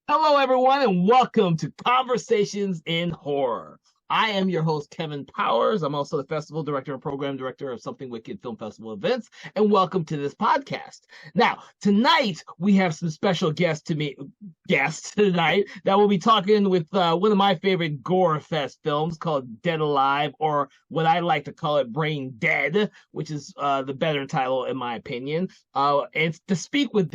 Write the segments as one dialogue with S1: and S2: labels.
S1: Hello, everyone, and welcome to Conversations in Horror. I am your host, Kevin Powers. I'm also the festival director and program director of Something Wicked Film Festival events, and welcome to this podcast. Now, tonight we have some special guests tonight that will be talking with one of my favorite gore fest films called Dead Alive, or what I like to call it, Brain Dead, which is the better title in my opinion. And to speak with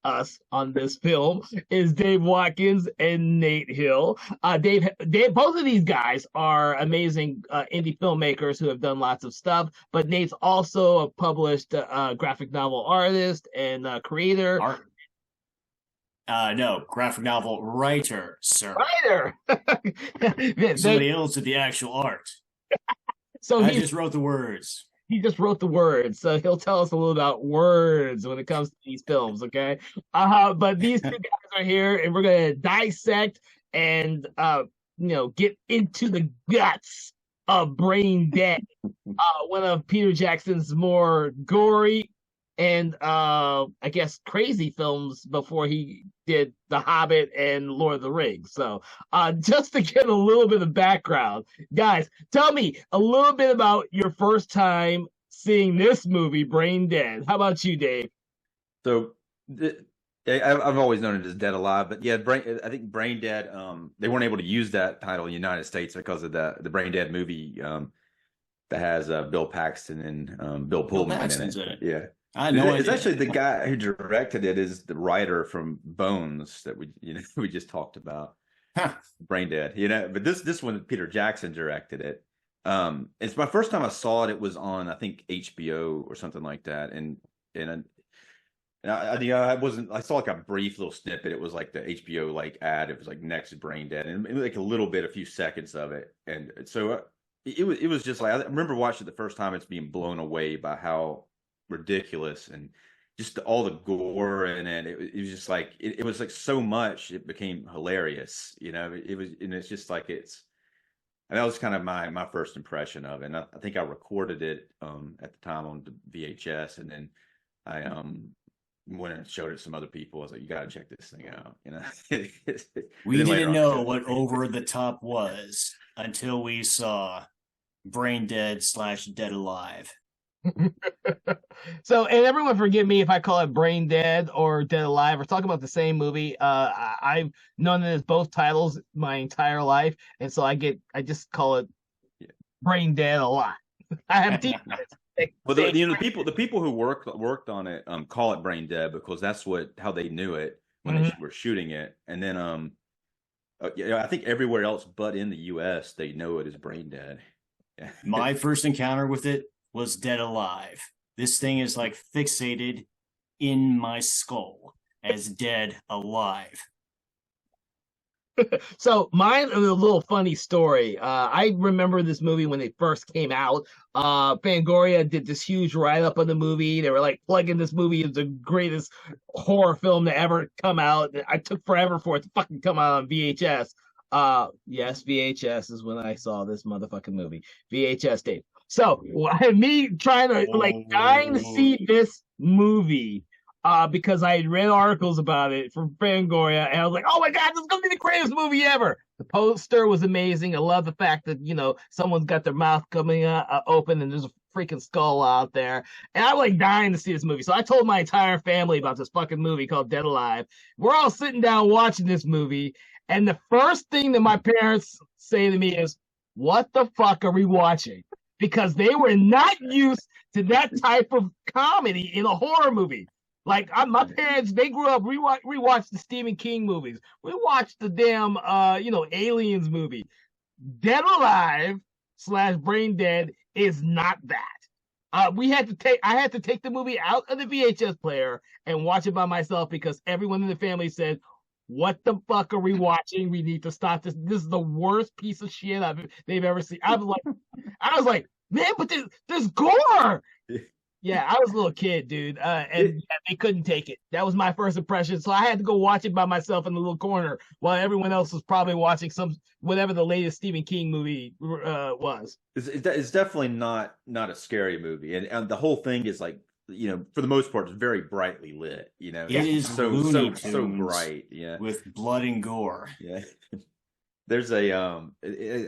S1: us on this film is Dave Watkins and Nate Hill. Dave, both of these guys are amazing indie filmmakers who have done lots of stuff. But Nate's also a published graphic novel artist and creator.
S2: No, graphic novel writer, sir.
S1: Writer.
S2: Somebody else did the actual art.
S1: So
S2: I just wrote the words.
S1: He just wrote the words, so he'll tell us a little about words when it comes to these films, okay? But these two guys are here, and we're gonna dissect and get into the guts of Brain Dead, one of Peter Jackson's more gory and I guess crazy films before he did The Hobbit and Lord of the Rings. So just to get a little bit of background, guys, tell me a little bit about your first time seeing this movie, Brain Dead. How about you, Dave?
S3: So I've always known it as Dead Alive, but yeah, I think Brain Dead, they weren't able to use that title in the United States because of the Brain Dead movie that has Bill Paxton and Bill Pullman in it. Yeah.
S2: I know
S3: it's actually the guy who directed it is the writer from Bones that we just talked about. Brain Dead, but this one Peter Jackson directed it. It's my first time I saw it. It was on, I think, HBO or something like that, and I saw like a brief little snippet. It was like the HBO like ad. It was like next Brain Dead, and it was like a few seconds of it, and so it was just like, I remember watching it the first time. It's being blown away by how ridiculous and just all the gore in it. It was just like it was like so much it became hilarious. It was, and it's just like and that was kind of my first impression of it. And I think I recorded it at the time on the VHS, and then I went and showed it to some other people. I was like, you got to check this thing out.
S2: We didn't know what Over the Top was until we saw Brain Dead / Dead Alive.
S1: So, and everyone forgive me if I call it Brain Dead or Dead Alive. We're talking about the same movie. I've known it as both titles my entire life, and so I just call it Brain Dead a lot. I have deep.
S3: Well, the people who worked on it call it Brain Dead because that's how they knew it when they were shooting it, and then I think everywhere else but in the U.S. they know it as Brain Dead.
S2: My first encounter with it was Dead Alive. This thing is like fixated in my skull as Dead Alive.
S1: So mine is a little funny story. I remember this movie when it first came out. Fangoria did this huge write-up on the movie. They were like plugging this movie as the greatest horror film to ever come out. I took forever for it to fucking come out on VHS. Yes, VHS is when I saw this motherfucking movie. VHS tape. So me trying to dying to see this movie because I had read articles about it from Fangoria, and I was like, oh my god, this is gonna be the greatest movie ever. The poster was amazing. I love the fact that someone's got their mouth coming open and there's a freaking skull out there, and I'm like dying to see this movie. So I told my entire family about this fucking movie called Dead Alive. We're all sitting down watching this movie, and the first thing that my parents say to me is, what the fuck are we watching? Because they were not used to that type of comedy in a horror movie. Like my parents, they grew up, we watched the Stephen King movies. We watched the damn, Aliens movie. Dead Alive / Brain Dead is not that. I had to take the movie out of the VHS player and watch it by myself because everyone in the family said, what the fuck are we watching? We need to stop this. This is the worst piece of shit they've ever seen. I was like, man, but there's gore. Yeah, I was a little kid, dude, and they couldn't take it. That was my first impression, so I had to go watch it by myself in the little corner while everyone else was probably watching whatever the latest Stephen King movie was.
S3: It's definitely not a scary movie, and the whole thing is like for the most part, it's very brightly lit.
S2: It is
S3: so
S2: Looney
S3: so
S2: Tunes
S3: bright. Yeah,
S2: with blood and gore.
S3: yeah. There's a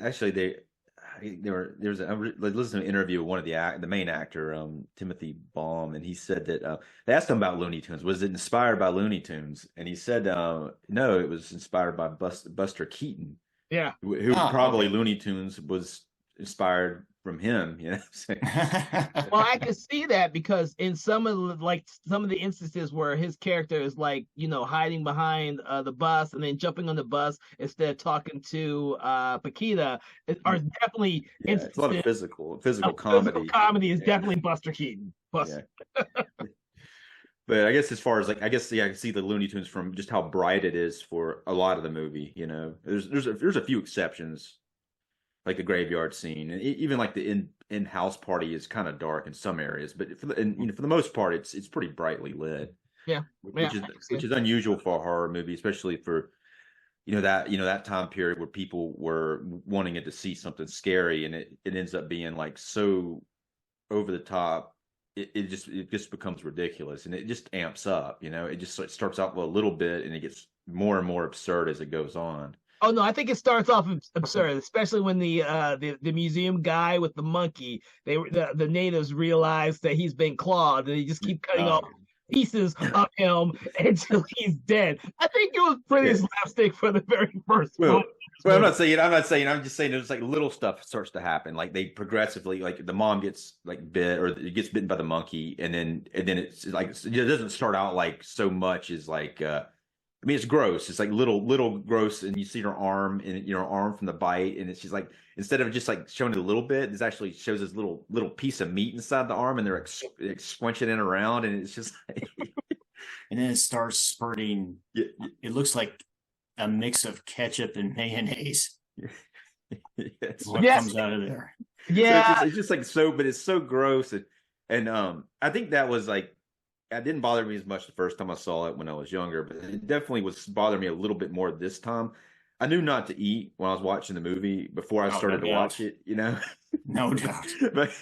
S3: actually there's a I listened to an interview with one of the main actor, Timothy Baum, and he said that they asked him about Looney Tunes. Was it inspired by Looney Tunes? And he said no, it was inspired by Buster Keaton.
S1: Yeah,
S3: who probably Looney Tunes was inspired from him.
S1: Well, I can see that because in some of the instances where his character is hiding behind the bus and then jumping on the bus instead of talking to Paquita are definitely
S3: it's a lot of physical comedy.
S1: Physical comedy is definitely Buster Keaton.
S3: Yeah. But I guess as far as I can see the Looney Tunes from just how bright it is for a lot of the movie. There's a few exceptions, like the graveyard scene, and even like the in-house party is kind of dark in some areas, but for the most part, it's pretty brightly lit.
S1: Yeah,
S3: which is unusual for a horror movie, especially for that time period where people were wanting it to see something scary, and it ends up being like so over the top. It just becomes ridiculous, and it just amps up. It just starts out with a little bit, and it gets more and more absurd as it goes on.
S1: Oh no, I think it starts off absurd, especially when the museum guy with the monkey, the natives realize that he's been clawed, and they just keep cutting off pieces of him until he's dead. I think it was pretty slapstick for the very first moment.
S3: Well, I'm just saying there's like little stuff starts to happen. Like they progressively, like the mom gets like bit, or it gets bitten by the monkey, and then it's like it doesn't start out like so much as like it's gross. It's like little gross, and you see her arm from the bite, and she's like, instead of just like showing it a little bit, this actually shows this little piece of meat inside the arm, and they're like squinching it around, and it's just like
S2: and then it starts spurting. It looks like a mix of ketchup and mayonnaise. What comes out of there?
S1: Yeah,
S3: so it's just like but it's so gross, and I think that was like. It didn't bother me as much the first time I saw it when I was younger, but it definitely was bothering me a little bit more this time. I knew not to eat when I was watching the movie before I started to watch it,
S2: No doubt.
S3: but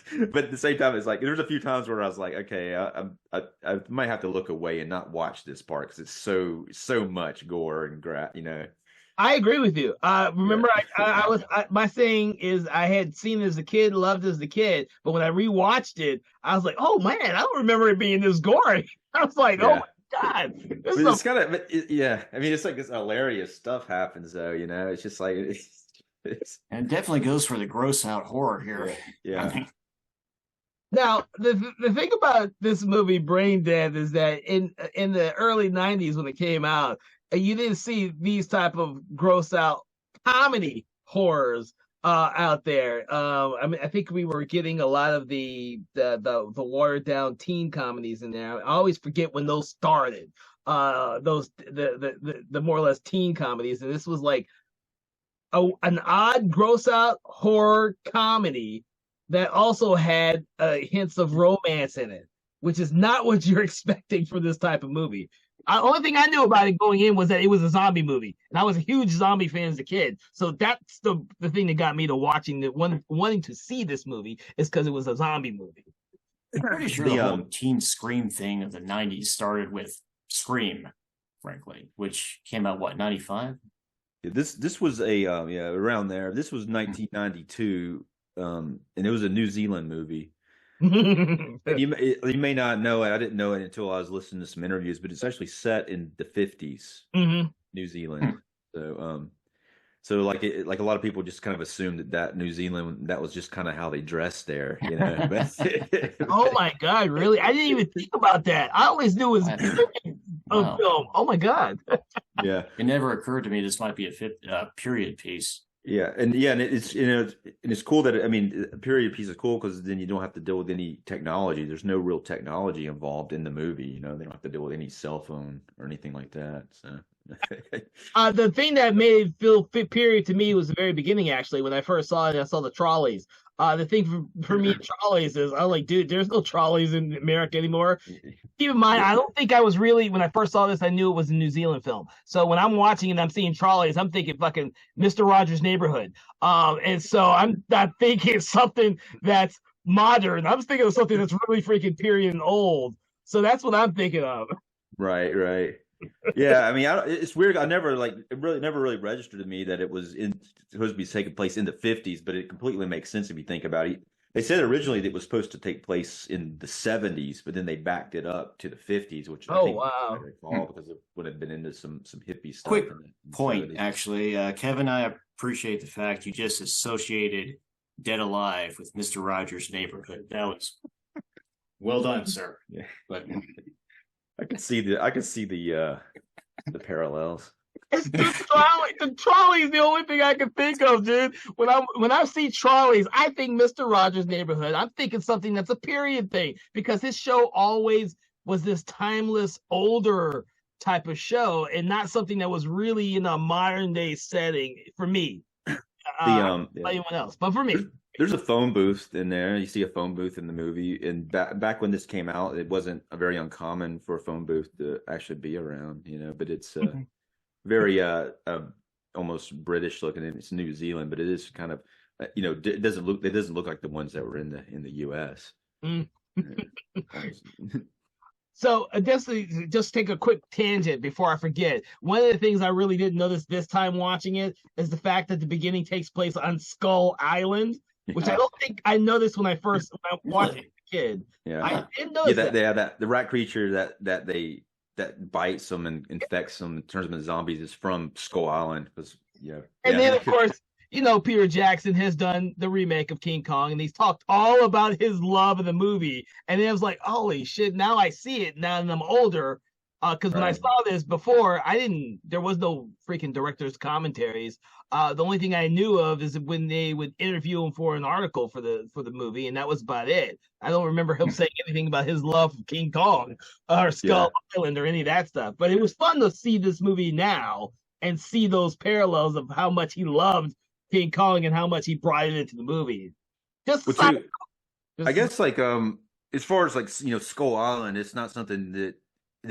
S3: at the same time, it's like there's a few times where I was like, okay, I might have to look away and not watch this part because it's so much gore and
S1: I agree with you. Remember, my thing is I had seen it as a kid, loved it as a kid, but when I rewatched it, I was like, oh man, I don't remember it being this gory. I was like, oh my God.
S3: It's kind of, I mean, it's like this hilarious stuff happens though, it's just like,
S2: and it definitely goes for the gross out horror here.
S3: Yeah.
S1: Now, the thing about this movie, Brain Dead, is that in the early 90s when it came out, you didn't see these type of gross out comedy horrors out there. I mean, I think we were getting a lot of the watered down teen comedies in there. I always forget when those started. The more or less teen comedies, and this was like an odd gross out horror comedy that also had hints of romance in it, which is not what you're expecting for this type of movie. The only thing I knew about it going in was that it was a zombie movie, and I was a huge zombie fan as a kid. So that's the thing that got me to wanting to see this movie is because it was a zombie movie.
S2: I'm pretty sure the whole teen Scream thing of the 90s started with Scream, frankly, which came out, 95?
S3: This was around there. This was 1992, and it was a New Zealand movie. You may not know it. I didn't know it until I was listening to some interviews, but it's actually set in the 50s, New Zealand. So like a lot of people just kind of assumed that New Zealand, that was just kind of how they dressed there,
S1: Oh my God, really? I didn't even think about that. I always knew it was a film. Oh my God.
S3: Yeah,
S2: it never occurred to me this might be a period piece.
S3: Yeah, and it's cool that a period piece is cool because then you don't have to deal with any technology. There's no real technology involved in the movie. They don't have to deal with any cell phone or anything like that. So
S1: the thing that made it feel period to me was the very beginning. Actually, when I first saw it, I saw the trolleys. The thing for me, trolleys is I'm like, dude, there's no trolleys in America anymore. Keep in mind, I don't think I was really, when I first saw this, I knew it was a New Zealand film. So when I'm watching and I'm seeing trolleys, I'm thinking fucking Mr. Rogers' Neighborhood. And so I'm not thinking something that's modern. I'm thinking of something that's really freaking period and old. So that's what I'm thinking of.
S3: Right, right. Yeah, I mean, it's weird. I never like it really never really registered to me that it was supposed to be taking place in the 50s, but it completely makes sense if you think about it. They said originally that it was supposed to take place in the 70s, but then they backed it up to the 50s, which I
S1: Oh
S3: think I
S1: wow.
S3: recall because it would have been into some hippie stuff.
S2: Quick
S3: in the
S2: point,
S3: 70s.
S2: actually, Kevin, I appreciate the fact you just associated Dead Alive with Mr. Rogers' Neighborhood. That was well done, sir.
S3: Yeah,
S2: But
S3: I could see the parallels.
S1: The trolley is the only thing I can think of, dude. When I see trolleys, I think Mr. Rogers' Neighborhood. I'm thinking something that's a period thing because his show always was this timeless, older type of show, and not something that was really in a modern day setting for me. Anyone else, but for me,
S3: There's a phone booth in there. You see a phone booth in the movie. And back when this came out, it wasn't very uncommon for a phone booth to actually be around, but it's very almost British looking. It's New Zealand, but it is kind of it doesn't look like the ones that were in the US.
S1: Mm. So just take a quick tangent before I forget. One of the things I really didn't notice this time watching it is the fact that the beginning takes place on Skull Island, which I don't think I noticed when I watched it as a kid.
S3: Yeah,
S1: I didn't notice
S3: that the rat creature that bites them and infects them and turns them into zombies is from Skull Island.
S1: Then of course, Peter Jackson has done the remake of King Kong, and he's talked all about his love of the movie. And then I was like, holy shit, now I see it now that I'm older. Because when I saw this before, there was no freaking director's commentaries. The only thing I knew of is when they would interview him for an article for the movie, and that was about it. I don't remember him saying anything about his love of King Kong or Skull Island or any of that stuff. But it was fun to see this movie now and see those parallels of how much he loved King Kong and how much he brought it into the movie.
S3: I guess like as far as like Skull Island, it's not something that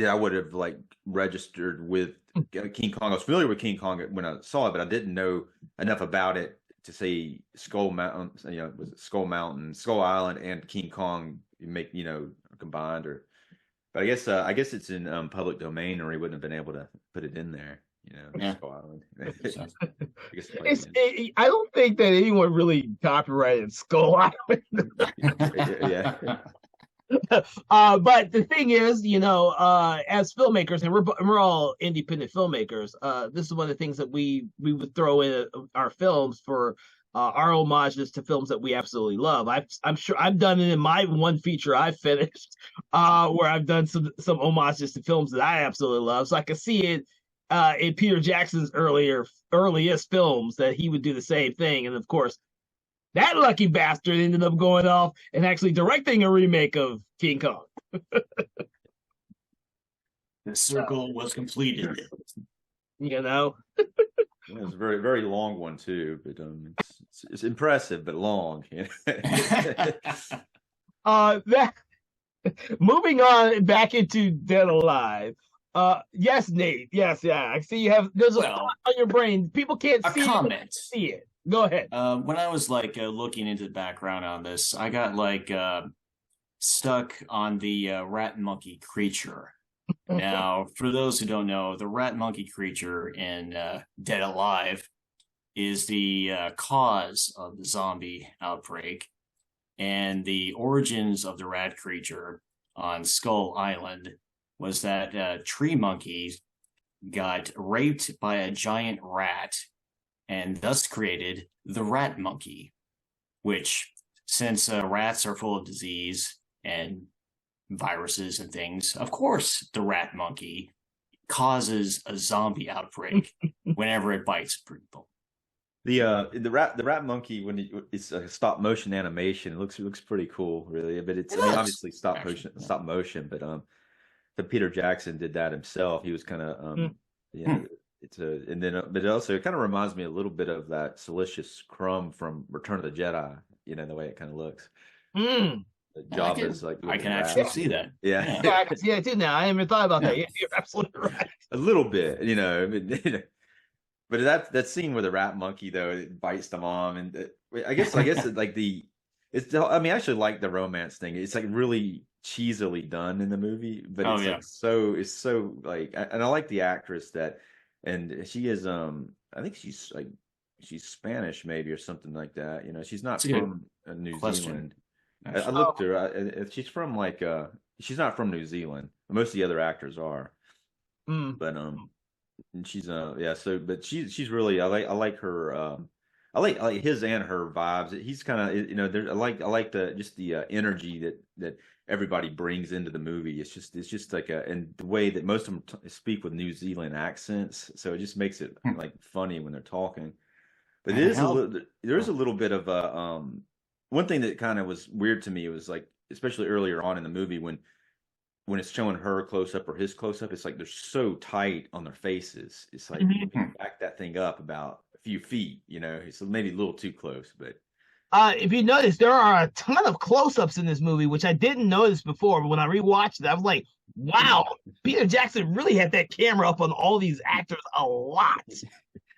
S3: I would have like registered with King Kong. I was familiar with King Kong when I saw it, but I didn't know enough about it to say Skull Mountain. Was it Skull Mountain, Skull Island, and King Kong make combined? But I guess it's in public domain, or he wouldn't have been able to put it in there. Skull Island.
S1: I don't think that anyone really copyrighted Skull Island.
S3: Yeah.
S1: But the thing is, as filmmakers, and we're all independent filmmakers, this is one of the things that we would throw in our films for our homages to films that we absolutely love. I'm sure I've done it in my one feature I've finished, where I've done some homages to films that I absolutely love. So I can see it in Peter Jackson's earliest films that he would do the same thing. And of course, that lucky bastard ended up going off and actually directing a remake of King Kong.
S2: The circle was completed.
S3: It was a very, very long one too, but it's impressive but long.
S1: Moving on back into Dead Alive. Yes, Nate. Yes, yeah. I see you have. There's a thought on your brain. People can't see
S2: comment.
S1: See it. Go ahead.
S2: When I was looking into the background on this, I got stuck on the rat monkey creature. Now, for those who don't know, the rat monkey creature in Dead Alive is the cause of the zombie outbreak, and the origins of the rat creature on Skull Island was that tree monkeys got raped by a giant rat and thus created the rat monkey, which, since rats are full of disease and viruses and things, of course the rat monkey causes a zombie outbreak whenever it bites people.
S3: The rat monkey, when it's a stop motion animation, it looks pretty cool, really. But obviously stop motion, but the Peter Jackson did that himself. He was kind of but it kind of reminds me a little bit of that Silicious Crumb from Return of the Jedi. The way it kind of looks.
S2: Jabba's I can actually see that.
S3: Yeah,
S1: I can see that too now. I haven't thought about that. Yeah, you're absolutely right.
S3: A little bit, but that scene where the rat monkey though it bites the mom, and I guess it's like the I mean, I actually like the romance thing. It's like really cheesily done in the movie, but
S2: Oh
S3: it's
S2: yeah.
S3: like so like, and I like the actress and she is I think she's Spanish maybe or something like that. You know, she's
S2: It's
S3: not
S2: a good
S3: from New
S2: question,
S3: Zealand. I
S2: actually.
S3: looked her. She's from like she's not from New Zealand. Most of the other actors are,
S1: Mm.
S3: but and she's yeah. So, but she's really I like her. I like his and her vibes. He's kind of, you know, there. I like the just the energy that everybody brings into the movie. It's just like and the way that most of them speak with New Zealand accents, so it just makes it
S2: Hmm.
S3: like funny when they're talking. But it
S2: And
S3: is a
S2: how?
S3: little there is a little bit of a one thing that kind of was weird to me was like, especially earlier on in the movie when it's showing her close up or his close up, it's like they're so tight on their faces. It's like
S1: Mhm.
S3: maybe back that thing up about a few feet, you know. It's maybe a little too close, but
S1: If you notice, there are a ton of close-ups in this movie, which I didn't notice before. But when I rewatched it, I was like, "Wow, Peter Jackson really had that camera up on all these actors a lot."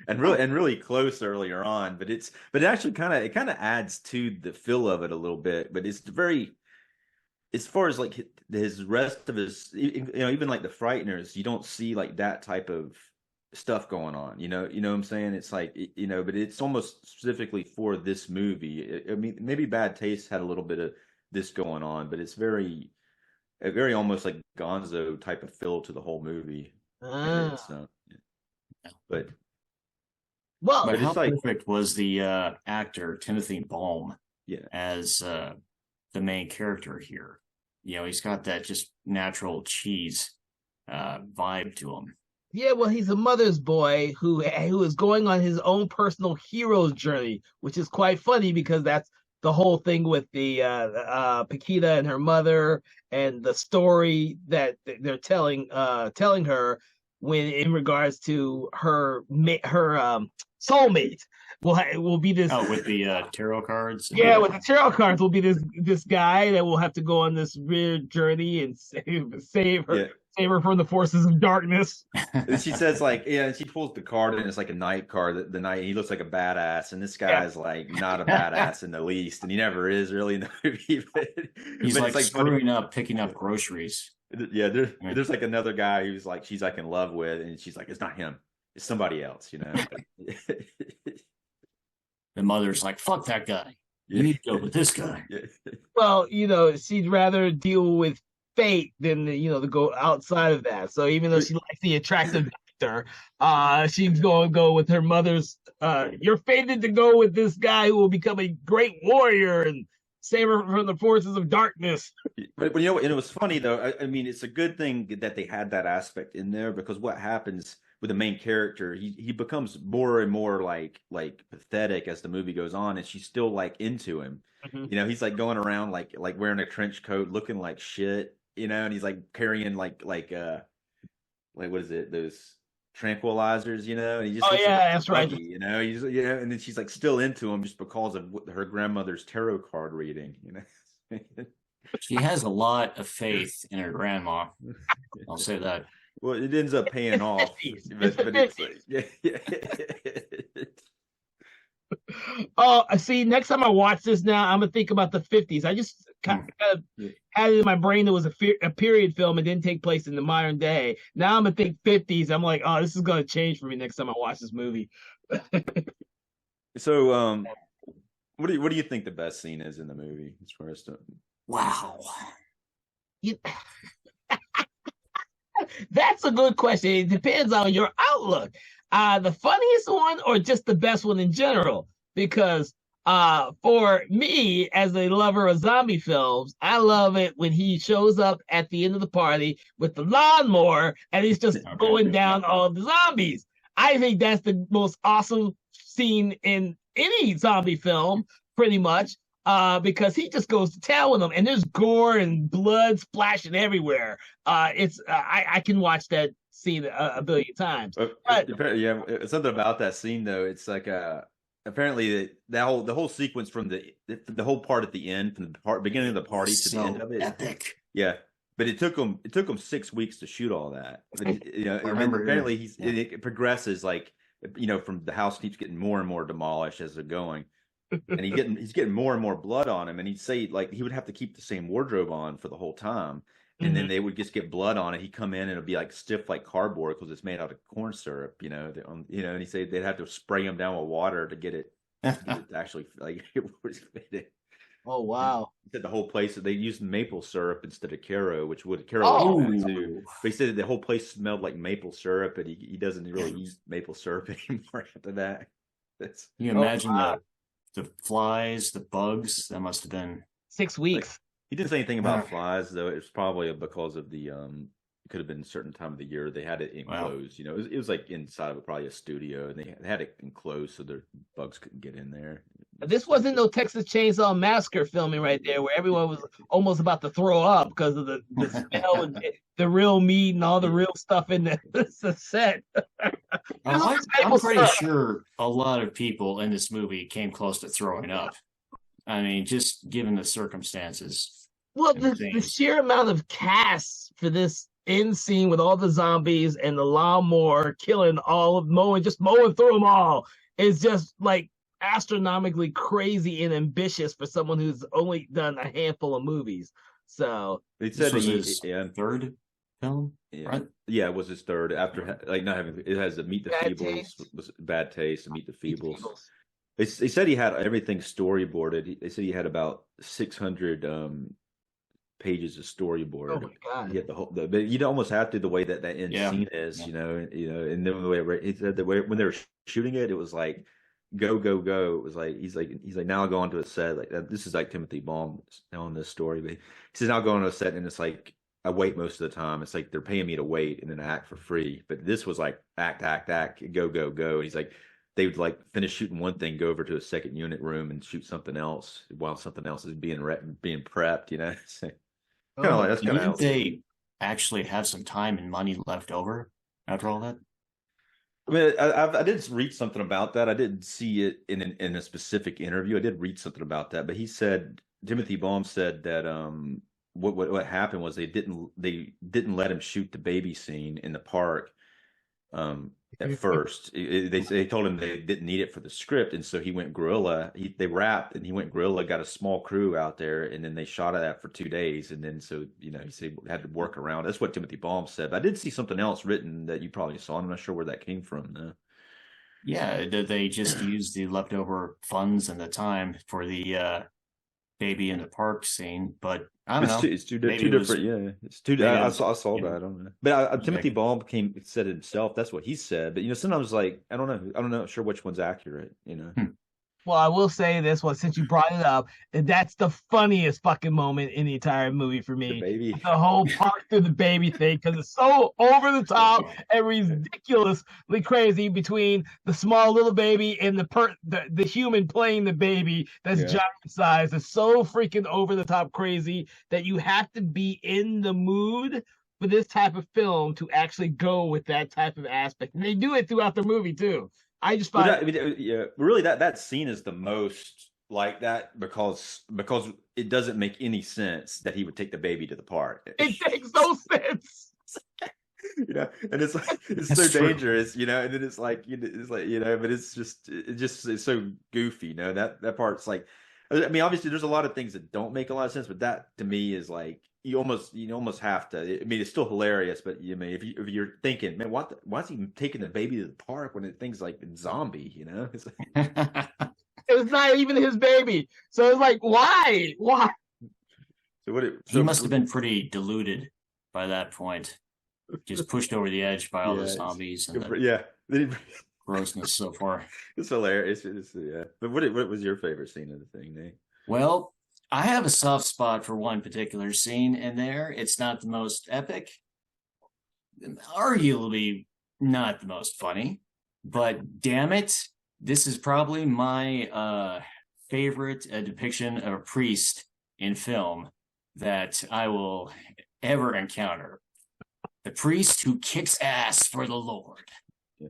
S3: and really close earlier on. But it actually kind of adds to the feel of it a little bit. But it's very as far as like his rest of his, you know, even like the Frighteners, you don't see like that type of stuff going on. You know what I'm saying? It's like, you know, but it's almost specifically for this movie. I mean, maybe Bad Taste had a little bit of this going on, but it's very almost like Gonzo type of feel to the whole movie. And it's
S1: Ah.
S3: but
S1: Well,
S2: But how
S3: it's like,
S2: perfect was the actor Timothy Balm
S3: yeah.
S2: as the main character here? You know, he's got that just natural cheese vibe to him.
S1: yeah, well, he's a mother's boy who is going on his own personal hero's journey, which is quite funny because that's the whole thing with the Paquita and her mother and the story that they're telling her when in regards to her soulmate will be this.
S2: Oh, with the tarot cards
S1: Yeah,
S2: and
S1: with the tarot cards will be this guy that will have to go on this weird journey and
S3: Yeah.
S1: save her from the forces of darkness.
S3: And she says like, yeah, and she pulls the card and it's like a night card. The night he looks like a badass, and this
S1: Yeah.
S3: guy's like not a badass in the least, and he never is really in the movie.
S2: he's
S3: But it's
S2: like
S3: like funny.
S2: screwing up picking up groceries.
S3: Yeah,
S2: I mean,
S3: there's like another guy who's like she's like in love with, and she's like, it's not him, it's somebody else, you know.
S2: the mother's like, "Fuck that guy. You
S3: Yeah.
S2: need to go with this guy."
S3: Yeah.
S1: Well, she'd rather deal with fate than to go outside of that. So even though she likes the attractive doctor, she's going to go with her mother's. You're fated to go with this guy who will become a great warrior and save her from the forces of darkness.
S3: But you know, and it was funny though. I mean, it's a good thing that they had that aspect in there because what happens with the main character, he becomes more and more like pathetic as the movie goes on, and she's still like into him.
S1: Mhm.
S3: You know, he's like going around like wearing a trench coat, looking like shit. You know, and he's like carrying like what is it? Those tranquilizers, you know, and he just
S1: Oh
S3: looks like
S1: yeah,
S3: a
S1: that's right.
S3: buggy, you know. He's and then she's like still into him just because of her grandmother's tarot card reading, you know.
S2: She has a lot of faith in her grandma. I'll say that.
S3: Well, it ends up paying
S1: It's
S3: off,
S1: 50s. It's the
S3: but it's
S1: 50s.
S3: like, yeah.
S1: Oh, see, next time I watch this now, I'm gonna think about the 50s. I just kind of
S3: Yeah.
S1: had it in my brain that was a period film and didn't take place in the modern day. Now I'm gonna think 50s. I'm like, oh, this is gonna change for me next time I watch this movie.
S3: So, what do you think the best scene is in the movie as far as stuff?
S2: Wow.
S1: You- That's a good question. It depends on your outlook. The funniest one or just the best one in general? Because for me, as a lover of zombie films, I love it when he shows up at the end of the party with the lawnmower and he's just
S2: Okay.
S1: mowing down all the zombies. I think that's the most awesome scene in any zombie film, pretty much. Because he just goes to town with them, and there's gore and blood splashing everywhere. I can watch that scene a billion times. But
S3: Yeah, something about that scene though. It's like apparently the whole sequence from the whole part at the end, from the beginning of the party to the
S2: So
S3: end of it.
S2: epic.
S3: Yeah, but it took them 6 weeks to shoot all that. But, you know,
S2: I remember.
S3: apparently
S2: Yeah.
S3: it progresses like, you know, from the house keeps getting more and more demolished as they're going. and he's getting more and more blood on him, and he'd say like he would have to keep the same wardrobe on for the whole time, and then they would just get blood on it. He'd come in and it'd be like stiff like cardboard because it's made out of corn syrup, and he said they'd have to spray him down with water to get it to actually like it was fitting.
S1: Oh wow!
S3: He said the whole place they used maple syrup instead of Caro, which would Caro
S1: Oh.
S3: too. But he said the whole place smelled like maple syrup, and he doesn't really eat maple syrup anymore after that. That's
S2: Can you imagine the flies, the bugs? That must have been
S1: 6 weeks.
S3: he didn't say anything about flies though. It was probably because of the it could have been a certain time of the year they had it enclosed. You know, it was like inside of probably a studio, and they had it enclosed so the bugs couldn't get in there.
S1: This wasn't no Texas Chainsaw Massacre filming right there, where everyone was almost about to throw up because of the smell and the real meat and all the real stuff in the set.
S2: I'm pretty sure a lot of people in this movie came close to throwing up. I mean, just given the circumstances.
S1: Well, the sheer amount of cast for this end scene with all the zombies and the lawnmower killing mowing through them all is just like astronomically crazy and ambitious for someone who's only done a handful of movies. So
S3: they said
S2: this was his third film, right?
S3: Yeah, it was his third after like not having it has a Meet the
S1: Bad
S3: Feebles
S1: Taste.
S3: was Bad Taste and Meet the Feebles. They said he had everything storyboarded. They said he had about 600 pages of storyboard.
S1: Oh my god!
S3: You get the whole, but you'd almost have to the way that end scene is, you know, and then the way he said the way when they were shooting it, it was like go go go. It was like he's like now I'll go onto a set like this is like Timothy Baum telling this story, but he says now I'll go onto a set and it's like I wait most of the time. It's like they're paying me to wait and then act for free. But this was like act, go go go. And he's like they would like finish shooting one thing, go over to a second unit room and shoot something else while something else is being prepped. You know. That's kind of
S2: Didn't they actually have some time and money left over after all that?
S3: I mean, I did read something about that. I didn't see it in a specific interview. I did read something about that, but he said Timothy Baum said that what happened was they didn't let him shoot the baby scene in the park at first. They told him they didn't need it for the script, and so he went guerrilla. They wrapped, and he went guerrilla, got a small crew out there, and then they shot that for 2 days, and then so he said he had to work around. That's what Timothy Baum said. But I did see something else written that you probably saw. I'm not sure where that came from though.
S2: Yeah, they just used the leftover funds and the time for the baby in the park scene, but I don't know.
S3: It's two different. Yeah, it's two. I saw that. I don't know. But Timothy Baum said it himself. That's what he said. But sometimes like I don't know. I'm not sure which one's accurate.
S1: Well, I will say this one since you brought it up. That's the funniest fucking moment in the entire movie for me.
S3: The baby,
S1: the whole park through the baby thing, because it's so over the top and ridiculously crazy between the small little baby and the human playing the baby that's giant size. It's so freaking over the top crazy that you have to be in the mood for this type of film to actually go with that type of aspect. And they do it throughout the movie too. I just find
S3: really that scene is the most like that because it doesn't make any sense that he would take the baby to the park.
S1: It makes no sense.
S3: And it's like it's so dangerous, and then it's like but it's so goofy, that part's like, I mean, obviously there's a lot of things that don't make a lot of sense, but that to me is like you almost have to. I mean, it's still hilarious, but if you're thinking, man, why is he taking the baby to the park when things like zombie? It's like...
S1: It was not even his baby, so it's like, why?
S2: So he must have been pretty deluded by that point, just pushed over the edge by all the zombies and the grossness so far.
S3: It's hilarious. But what was your favorite scene of the thing, Nate?
S2: Well, I have a soft spot for one particular scene in there. It's not the most epic, arguably not the most funny, but damn it, this is probably my favorite depiction of a priest in film that I will ever encounter. The priest who kicks ass for the Lord.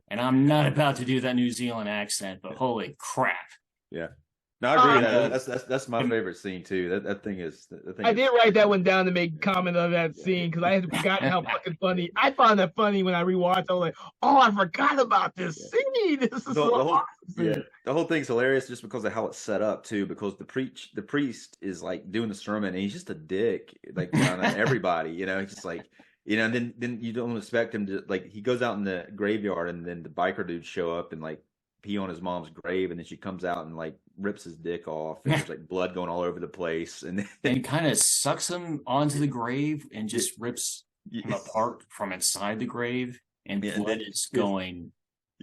S2: And I'm not about to do that New Zealand accent, but holy crap.
S3: Yeah. No, I agree with that. That's my favorite scene too. That thing
S1: I
S3: is
S1: did write that one down to make comment on that scene because I had forgotten how fucking funny. I found that funny when I rewatched. I was like, "Oh, I forgot about this scene. This is so awesome."
S3: The whole thing's hilarious just because of how it's set up too. Because the priest is like doing the sermon and he's just a dick, like on everybody. He's just like. And then you don't expect him to like. He goes out in the graveyard, and then the biker dudes show up and like pee on his mom's grave, and then she comes out and like rips his dick off, and there's like blood going all over the place, and
S2: kind of sucks him onto the grave and just rips him apart from inside the grave, and blood is going.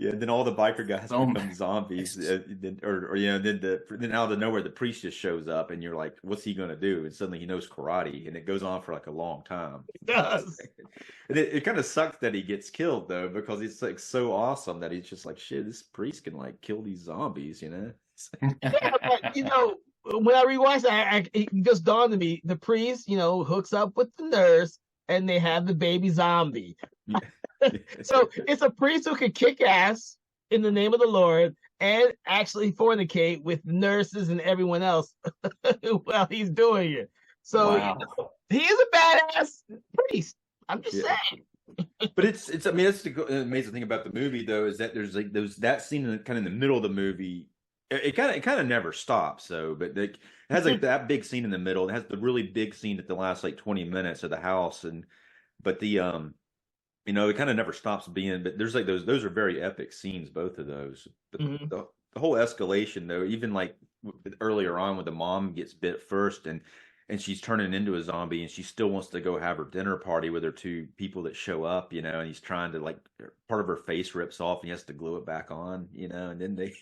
S3: Yeah, then all the biker guys become zombies, then out of nowhere the priest just shows up, and you're like, "What's he gonna do?" And suddenly he knows karate, and it goes on for like a long time.
S1: It does.
S3: And it kind of sucks that he gets killed though, because it's like so awesome that he's just like, "Shit, this priest can like kill these zombies,"
S1: Yeah, but when I rewatched it, it just dawned on me: the priest, hooks up with the nurse, and they have the baby zombie.
S3: Yeah.
S1: So it's a priest who can kick ass in the name of the Lord and actually fornicate with nurses and everyone else while he's doing it. So he is a badass priest. I'm just saying.
S3: But it's the amazing thing about the movie though is that there's like that scene kind of in the middle of the movie. It kind of never stops though, but it has like that big scene in the middle. It has the really big scene at the last like 20 minutes of the house, but the it kind of never stops being, but there's like those are very epic scenes, both of those. But the whole escalation though, even like earlier on when the mom gets bit first and she's turning into a zombie and she still wants to go have her dinner party with her two people that show up, and he's trying to like part of her face rips off and he has to glue it back on, and then they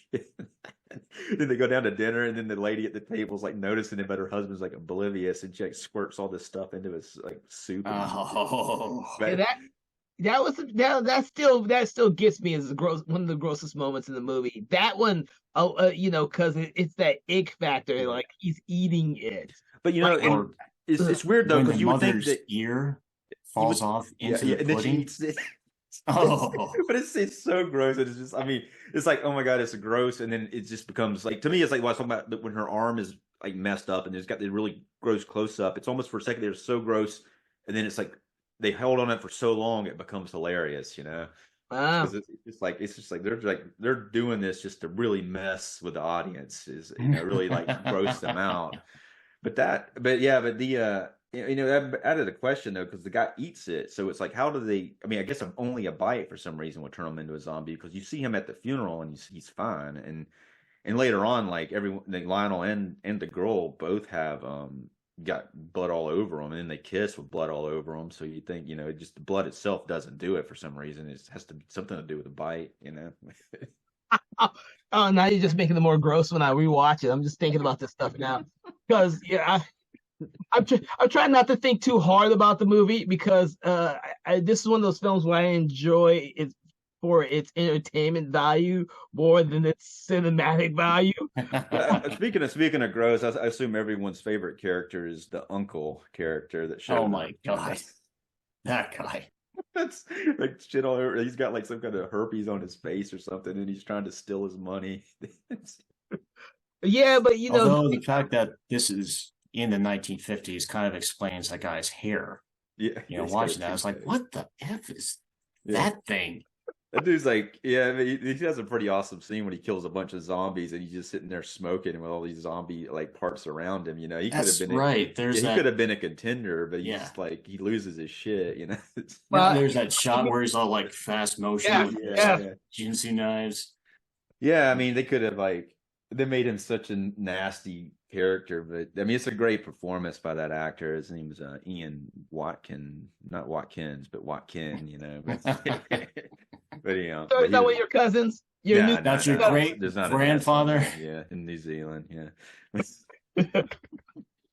S3: then they go down to dinner and then the lady at the table's like noticing it, but her husband's like oblivious and she like squirts all this stuff into his like soup.
S1: That still gets me as one of the grossest moments in the movie. That one, because it's that ick factor, like he's eating it.
S3: But it's weird though because you would think that
S2: ear falls off into the pudding.
S3: But it's so gross. It's just, it's like, oh my god, it's gross, and then it just becomes like, to me, it's like what I was talking about when her arm is like messed up and there's got the really gross close up. It's almost for a second they're so gross, and then it's like they held on it for so long it becomes hilarious,
S1: Wow.
S3: It's just like they're doing this just to really mess with the audience, really like gross them out. But that added a question though, because the guy eats it, so it's like, how do they? I guess only a bite for some reason would turn him into a zombie, because you see him at the funeral and he's fine, and later on, like everyone, like Lionel and the girl both have got blood all over them, and then they kiss with blood all over them. So you think, just the blood itself doesn't do it for some reason. It has to be something to do with a bite,
S1: Oh, now you're just making it more gross when I rewatch it. I'm just thinking about this stuff now because I'm trying not to think too hard about the movie because this is one of those films where I enjoy it for its entertainment value more than its cinematic value.
S3: Speaking of gross, I assume everyone's favorite character is the uncle character that shows.
S2: Oh my god, that guy!
S3: That's like shit all over. He's got like some kind of herpes on his face or something, and he's trying to steal his money.
S1: Yeah, but
S2: although the fact that this is in the 1950s kind of explains that guy's hair.
S3: Yeah,
S2: watching that, I was like, what the F is that thing?
S3: That dude's like, he has a pretty awesome scene when he kills a bunch of zombies and he's just sitting there smoking with all these zombie like parts around him. He could have been
S2: right.
S3: He could have been a contender, but he's just like, he loses his shit.
S2: Well, there's that shot where he's all like fast motion with Jinsei knives.
S3: Yeah, they could have they made him such a nasty character, but it's a great performance by that actor. His name was Ian Watkin, not Watkins, but Watkin. But
S1: so is that one of your cousins?
S2: That's your great grandfather.
S3: Yeah, in New Zealand. Yeah.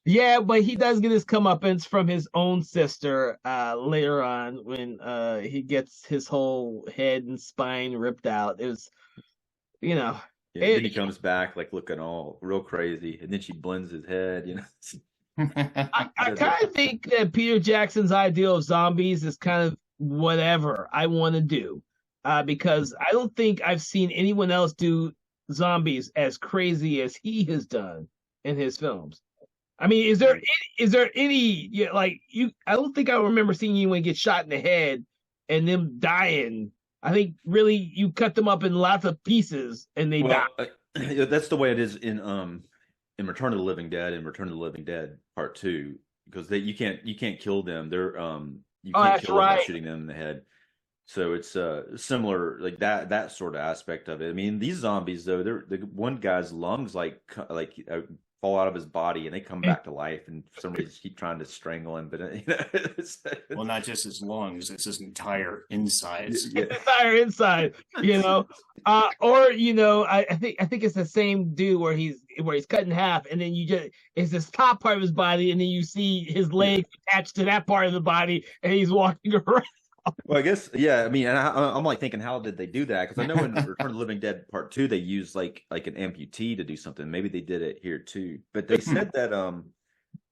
S1: Yeah, but he does get his comeuppance from his own sister later on when he gets his whole head and spine ripped out. It was,
S3: Yeah, then he comes back like looking all real crazy, and then she blends his head.
S1: I kind of think that Peter Jackson's ideal of zombies is kind of whatever I want to do, because I don't think I've seen anyone else do zombies as crazy as he has done in his films. I mean, is there any like you? I don't think I remember seeing anyone get shot in the head and them dying. I think really you cut them up in lots of pieces and they die.
S3: Well, that's the way it is in Return of the Living Dead and Return of the Living Dead Part Two, because you can't kill them. They're you
S1: Oh,
S3: can't
S1: that's
S3: kill them by
S1: right.
S3: shooting them in the head. So it's similar, like that sort of aspect of it. I mean, these zombies though, they're the one guy's lungs fall out of his body and they come back to life, and for some reason keep trying to strangle him. But
S2: Well, not just his lungs; it's his entire insides.
S3: Yeah.
S1: Entire inside, or I think it's the same dude where he's cut in half, and then it's this top part of his body, and then you see his legs attached to that part of the body, and he's walking around.
S3: Well, I guess, yeah. I mean, and I'm like thinking, how did they do that? Because I know in Return of the Living Dead Part Two, they used like an amputee to do something. Maybe they did it here too. But they said that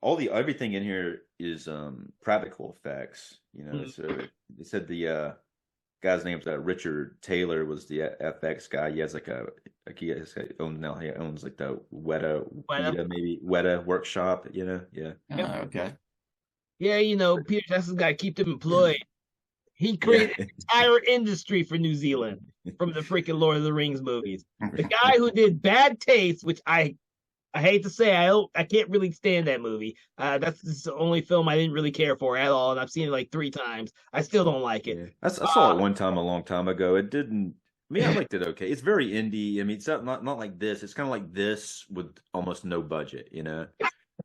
S3: everything in here is practical effects. So they said the guy's name's Richard Taylor was the FX guy. He has he owns like the Weta workshop. Yeah.
S2: Oh, okay.
S1: Yeah, Peter Jackson's got to keep them employed. He created an entire industry for New Zealand from the freaking Lord of the Rings movies. The guy who did Bad Taste, which I hate to say, I can't really stand that movie. That's the only film I didn't really care for at all, and I've seen it like 3 times. I still don't like it.
S3: Yeah. I saw it one time a long time ago. It didn't. I mean, I liked it okay. It's very indie. I mean, it's not like this. It's kind of like this with almost no budget,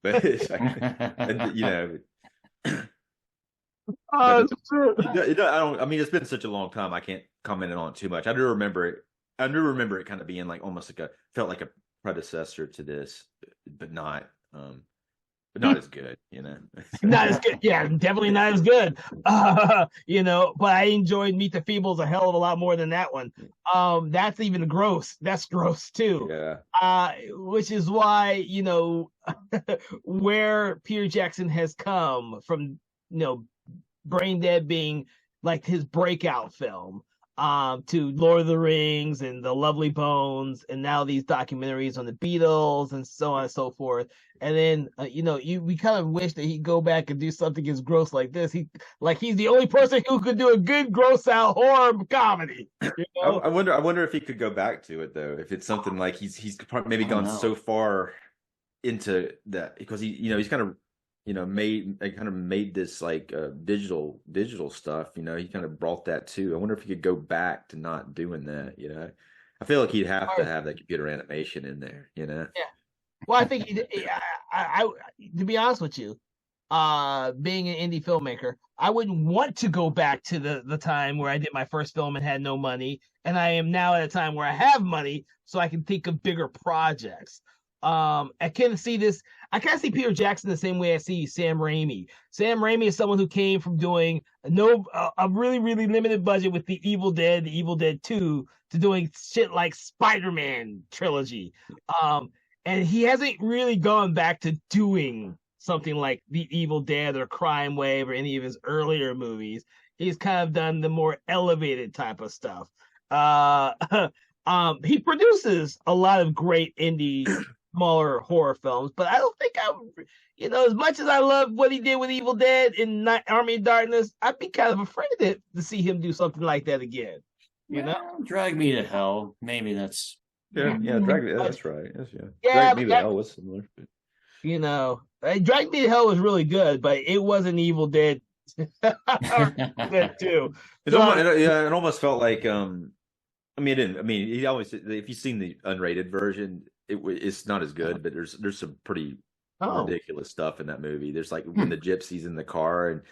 S3: But it's like, I don't. I mean, it's been such a long time. I can't comment on it too much. I do remember it. I do remember it kind of being like almost felt like a predecessor to this, but not as good.
S1: Not as good. Yeah, definitely not as good. But I enjoyed Meet the Feebles a hell of a lot more than that one. That's even gross. That's gross too.
S3: Yeah.
S1: Which is why where Peter Jackson has come from. Brain Dead being like his breakout film, to Lord of the Rings and The Lovely Bones, and now these documentaries on the Beatles and so on and so forth. And then we kind of wish that he'd go back and do something as gross like this. He's the only person who could do a good gross out horror comedy.
S3: I wonder if he could go back to it though. If it's something like he's maybe gone so far into that, because he's kind of made this like digital stuff. He kind of brought that too. I wonder if he could go back to not doing that. I feel like he'd have to have that computer animation in there.
S1: Yeah. Well, I think I to be honest with you, being an indie filmmaker, I wouldn't want to go back to the time where I did my first film and had no money, and I am now at a time where I have money, so I can think of bigger projects. I can see this. I kind of see Peter Jackson the same way I see Sam Raimi. Sam Raimi is someone who came from doing a really, really limited budget with The Evil Dead, The Evil Dead 2, to doing shit like Spider-Man trilogy. And he hasn't really gone back to doing something like The Evil Dead or Crime Wave or any of his earlier movies. He's kind of done the more elevated type of stuff. He produces a lot of great indie smaller horror films, but I don't think as much as I love what he did with Evil Dead and Army of Darkness, I'd be kind of afraid to see him do something like that again.
S2: Drag Me to Hell. Maybe that's
S3: Drag Me. That's right.
S1: Drag
S3: Me to Hell was similar.
S1: Drag Me to Hell was really good, but it wasn't Evil Dead. That too.
S3: It almost felt like he always, if you've seen the unrated version, it's not as good, but there's some pretty ridiculous stuff in that movie. There's like when the gypsy's in the car, and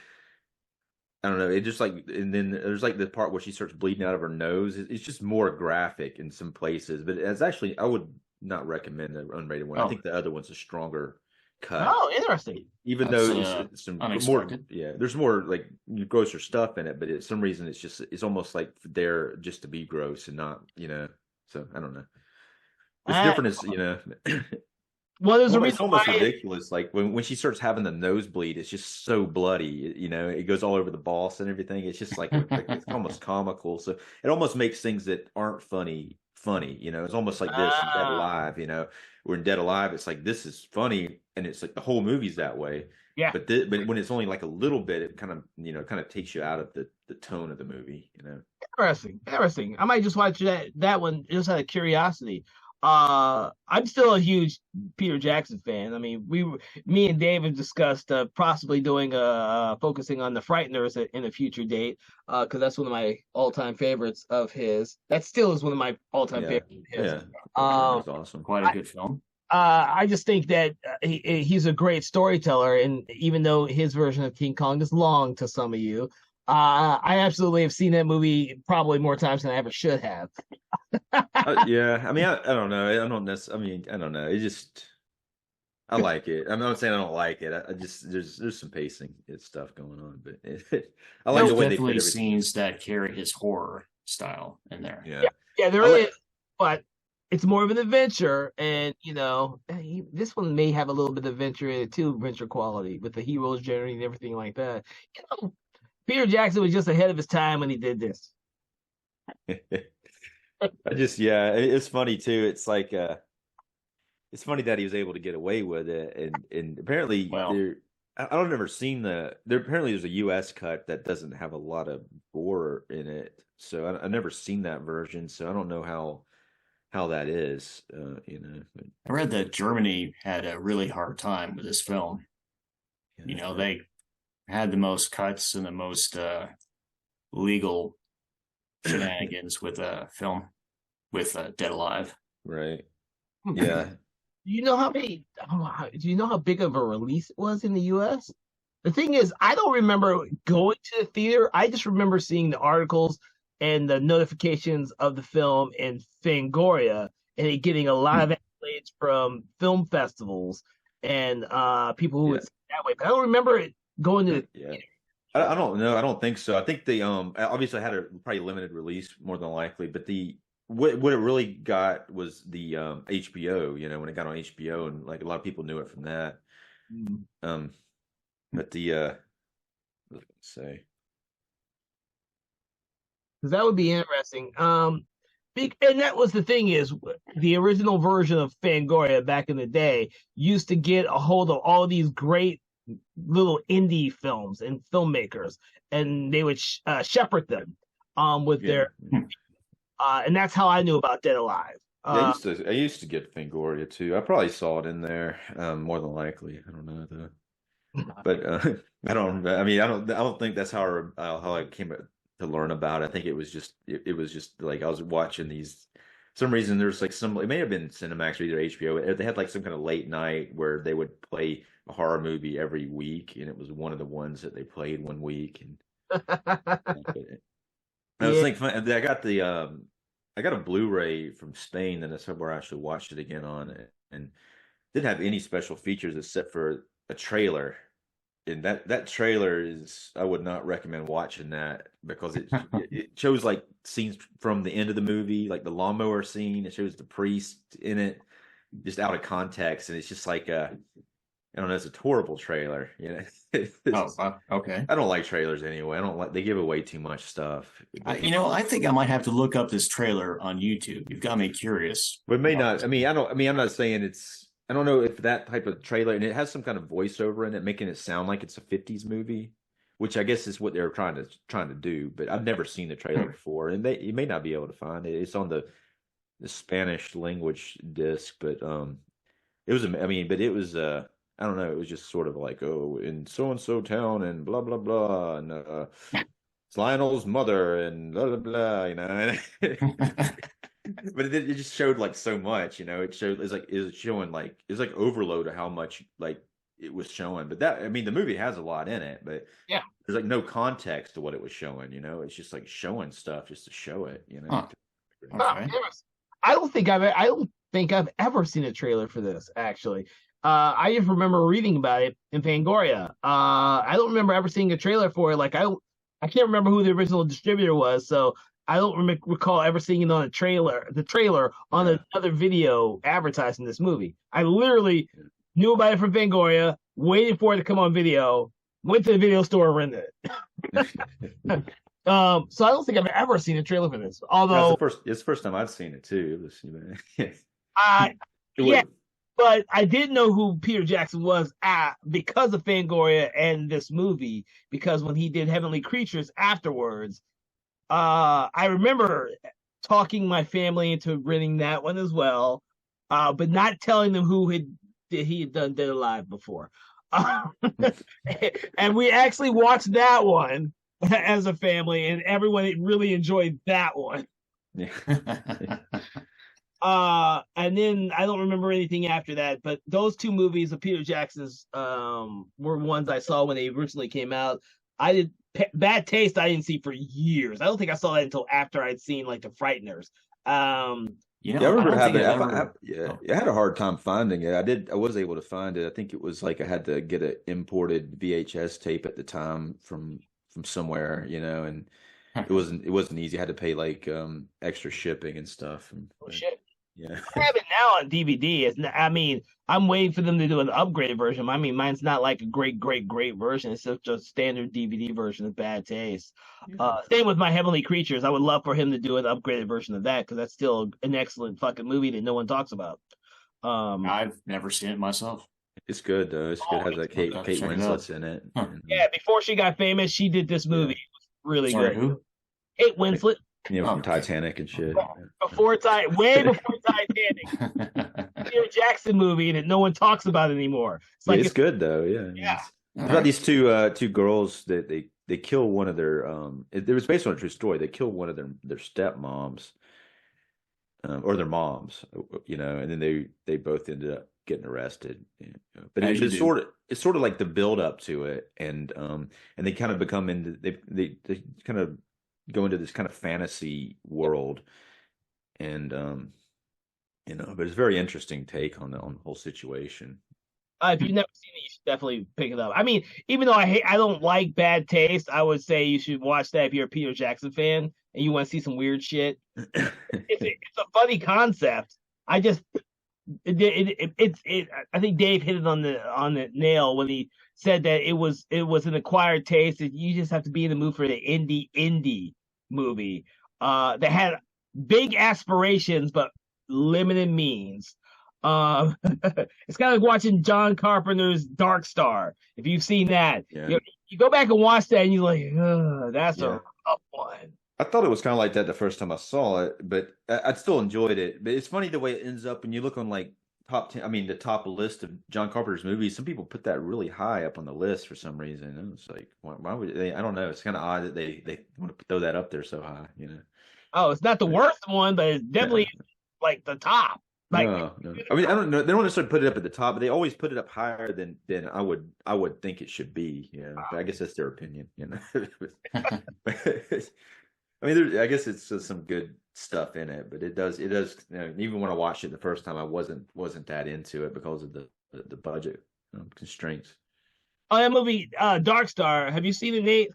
S3: I don't know, it just like, and then there's like the part where she starts bleeding out of her nose. It's just more graphic in some places, but it's actually, I would not recommend the unrated one. I think the other one's a stronger cut.
S1: Oh, interesting.
S3: Even though it's some more, there's more like grosser stuff in it, but for some reason it's almost like there just to be gross and not, so I don't know. It's different as,
S1: Well, there's
S3: it's almost ridiculous. Like when she starts having the nosebleed, it's just so bloody. It goes all over the boss and everything. It's just like it's almost comical. So it almost makes things that aren't funny funny. It's almost like this in Dead Alive. We're in Dead Alive. It's like this is funny, and it's like the whole movie's that way.
S1: Yeah.
S3: But when it's only like a little bit, it kind of takes you out of the tone of the movie.
S1: Interesting. I might just watch that one just out of curiosity. I'm still a huge Peter Jackson fan. I mean, me and Dave have discussed possibly doing focusing on the Frighteners in a future date, because that's one of my all-time favorites of his. That still is one of my all-time favorites of his.
S3: Yeah, that's awesome.
S2: Quite a good film.
S1: I just think that he's a great storyteller, and even though his version of King Kong is long to some of you, I absolutely have seen that movie probably more times than I ever should have.
S3: Yeah, I mean, I don't know. I don't know. It just, I like it. I'm not saying I don't like it. I just there's some pacing stuff going on, but I like the way they put everything.
S2: Scenes that carry his horror style in there.
S1: Yeah, there is, but it's more of an adventure, and this one may have a little bit of adventure in it too, adventure quality with the heroes journey and everything like that. Peter Jackson was just ahead of his time when he did this.
S3: It's funny too. It's like it's funny that he was able to get away with it, and apparently I don't ever seen apparently there's a U.S. cut that doesn't have a lot of gore in it, so I never seen that version, so I don't know how that is.
S2: I read that Germany had a really hard time with this film. They had the most cuts and the most legal shenanigans with a film with Dead Alive.
S3: Right. Yeah.
S1: Do you know how big of a release it was in the U.S.? The thing is, I don't remember going to the theater. I just remember seeing the articles and the notifications of the film in Fangoria, and it getting a lot of accolades from film festivals and people who would say it that way. But I don't remember it going to the theater.
S3: I don't know. I don't think so. I think they obviously had a probably limited release more than likely, but what it really got was the HBO. When it got on HBO, and like a lot of people knew it from that. But what was I going to say?
S1: Because that would be interesting. And that was the thing is the original version of Fangoria back in the day used to get a hold of all these great little indie films and filmmakers, and they would shepherd them with their and that's how I knew about Dead Alive.
S3: I used to get Fangoria too. I probably saw it in there more than likely. I don't know though, but I don't think that's how I came to learn about it. I think it was just like I was watching these. For some reason there's like it may have been Cinemax or either HBO. They had like some kind of late night where they would play a horror movie every week, and it was one of the ones that they played one week. And I was thinking, I got a Blu-ray from Spain, and that's where I actually watched it again on it, and didn't have any special features except for a trailer. And that trailer I would not recommend watching that because it shows like scenes from the end of the movie, like the lawnmower scene. It shows the priest in it, just out of context, and it's just like I don't know. It's a horrible trailer,
S2: Okay.
S3: I don't like trailers anyway. They give away too much stuff.
S2: I think I might have to look up this trailer on YouTube. You've got me curious.
S3: But it may not. I'm not saying I don't know if that type of trailer, and it has some kind of voiceover in it, making it sound like it's a '50s movie, which I guess is what they're trying to do. But I've never seen the trailer before, and you may not be able to find it. It's on the Spanish language disc, but it was. But it was. I don't know. It was just sort of like, in so and so town, and blah blah blah, and it's Lionel's mother, and blah blah blah. But it just showed like so much, It showed it was like overload of how much like it was showing. But the movie has a lot in it, but there's like no context to what it was showing. It's just like showing stuff just to show it.
S2: Okay.
S1: I don't think I've ever seen a trailer for this actually. I just remember reading about it in Fangoria. I don't remember ever seeing a trailer for it. Like I can't remember who the original distributor was, so I don't recall ever seeing it on the trailer on another video advertising this movie. I literally knew about it from Fangoria, waited for it to come on video, went to the video store, and rented it. So I don't think I've ever seen a trailer for this.
S3: That's
S1: Although
S3: it's the first time I'd seen it too. It was,
S1: I
S3: it
S1: yeah,
S3: would,
S1: but I did know who Peter Jackson was because of Fangoria and this movie, because when he did Heavenly Creatures afterwards, I remember talking my family into renting that one as well, but not telling them he had done Dead Alive before. And we actually watched that one as a family, and everyone really enjoyed that one.
S3: yeah.
S1: And then I don't remember anything after that, but those two movies of Peter Jackson's were ones I saw when they originally came out. Bad Taste I didn't see for years. I don't think I saw that until after I'd seen like The Frighteners.
S3: Yeah, I remember having it.
S2: Oh.
S3: I had a hard time finding it. I was able to find it. I think it was like I had to get an imported VHS tape at the time from somewhere, and it wasn't easy. I had to pay like extra shipping and stuff.
S1: Oh shit.
S3: Yeah.
S1: I have it now on DVD. I mean, I'm waiting for them to do an upgraded version. I mean, mine's not like a great version. It's just a standard DVD version of Bad Taste. Same with my Heavenly Creatures. I would love for him to do an upgraded version of that, because that's still an excellent fucking movie that no one talks about.
S2: I've never seen it myself.
S3: It's good though. It's good. It has like Kate Winslet's in it.
S2: Huh.
S1: Yeah, before she got famous, she did this movie. It was really
S2: Sorry,
S1: good.
S2: who?
S1: Kate Winslet.
S3: From Titanic and shit.
S1: Way before Titanic. Peter Jackson movie that no one talks about anymore.
S3: It's good though. Yeah.
S1: Yeah.
S3: It's about these two girls that they kill one of their it was based on a true story. They kill one of their stepmoms, or their moms, and then they both ended up getting arrested. But it's sort of like the build up to it, and they kind of become into they kind of go into this kind of fantasy world, and but it's a very interesting take on the whole situation.
S1: If you've never seen it, you should definitely pick it up. I mean, even though I don't like Bad Taste, I would say you should watch that if you're a Peter Jackson fan and you want to see some weird shit. It's a funny concept. I just I think Dave hit it on the nail when he said that it was an acquired taste, that you just have to be in the mood for the indie movie that had big aspirations but limited means. It's kind of like watching John Carpenter's Dark Star. If you've seen that, you go back and watch that, and you're like, that's a rough one.
S3: I thought it was kind of like that the first time I saw it, but I still enjoyed it. But it's funny the way it ends up when you look on like top 10. I mean, the top list of John Carpenter's movies. Some people put that really high up on the list for some reason. And it's like, why would they? I don't know. It's kind of odd that they want to throw that up there so high.
S1: Oh, it's not the worst one, but it's definitely like the top. Like,
S3: no. I mean, I don't know. They don't necessarily put it up at the top, but they always put it up higher than I would think it should be. But I guess that's their opinion. I mean, I guess it's just some good stuff in it, but it does. Even when I watched it the first time, I wasn't that into it because of the budget constraints.
S1: Oh, that movie, Dark Star. Have you seen it, Nate?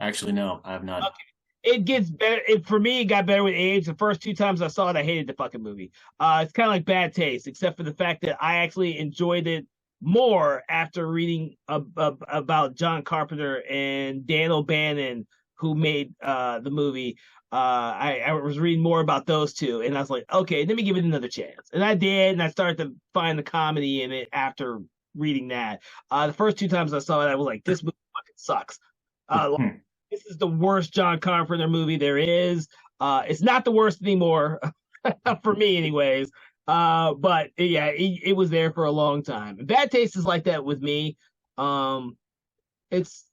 S2: Actually, no, I have not.
S1: Okay. It gets better. For me, it got better with age. The first two times I saw it, I hated the fucking movie. It's kind of like Bad Taste, except for the fact that I actually enjoyed it more after reading about John Carpenter and Dan O'Bannon, who made the movie. I was reading more about those two, and I was like, okay, let me give it another chance. And I did, and I started to find the comedy in it after reading that. The first two times I saw it, I was like, this movie fucking sucks. This is the worst John Carpenter movie there is. It's not the worst anymore, for me anyways. But yeah, it was there for a long time. Bad Taste is like that with me. It's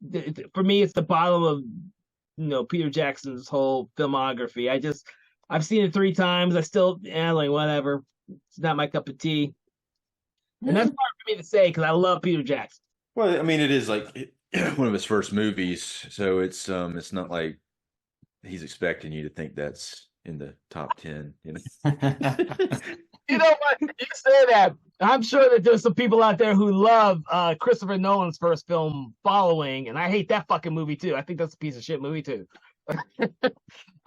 S1: for me, it's the bottom of Peter Jackson's whole filmography. I've seen it 3 times. I still like whatever. It's not my cup of tea, and that's hard for me to say because I love Peter Jackson.
S3: Well, I mean, it is like one of his first movies, so it's not like he's expecting you to think that's in the top 10. You know
S1: what? You say that. I'm sure that there's some people out there who love Christopher Nolan's first film, Following, and I hate that fucking movie too. I think that's a piece of shit movie too.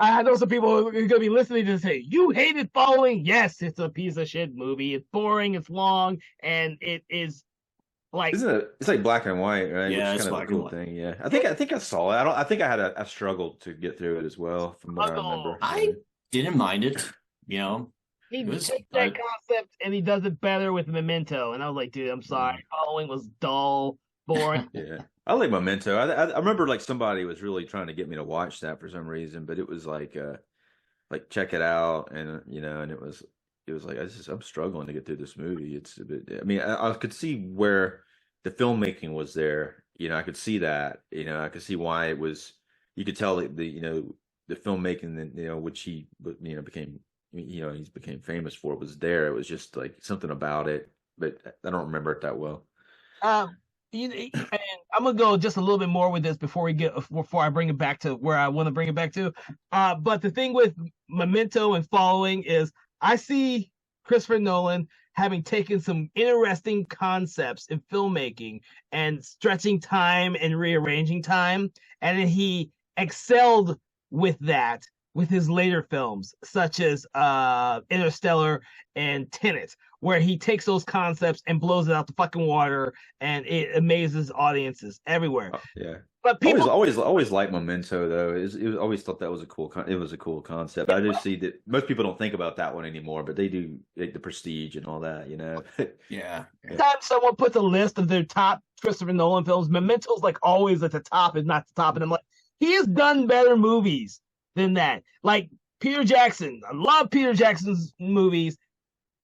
S1: I know some people who are going to be listening to this say, you hated Following? Yes, it's a piece of shit movie. It's boring, it's long, and it is Like,
S3: Isn't it? It's like black and white, right? Which
S2: Yeah,
S3: is
S2: it's
S3: kind of a
S2: black and
S3: cool
S2: white.
S3: thing. Yeah, I think I saw it. I think I struggled to get through it as well, from what I
S1: struggle.
S3: remember.
S2: I didn't mind it. You know,
S1: He
S2: it was.
S1: takes that concept and he does it better with Memento. And I was like, dude, I'm sorry.
S3: Mhm.
S1: Following was dull, boring.
S3: Yeah, I like Memento. I remember like somebody was really trying to get me to watch that for some reason, but it was like check it out, and and it was like I'm struggling to get through this movie. It's a bit. I mean, I could see where the filmmaking was there. I could see that. I could see why it was. You could tell that the filmmaking that which he became he's became famous for was there. It was just like something about it, but I don't remember it that well.
S1: Um, and I'm gonna go just a little bit more with this before I bring it back to where I want to bring it back to. But the thing with Memento and Following is I see Christopher Nolan having taken some interesting concepts in filmmaking and stretching time and rearranging time, and then he excelled with that with his later films, such as Interstellar and Tenet, where he takes those concepts and blows it out the fucking water, and it amazes audiences everywhere.
S3: Yeah.
S1: But
S3: Always,
S1: people,
S3: always liked Memento though. Always thought that was a it was a cool concept. I just see that most people don't think about that one anymore, but they do, like the Prestige and all that.
S2: Yeah.
S1: anytime someone puts a list of their top Christopher Nolan films, Memento's like always at the top, if not the top. And I'm like, he has done better movies than that. Like Peter Jackson, I love Peter Jackson's movies.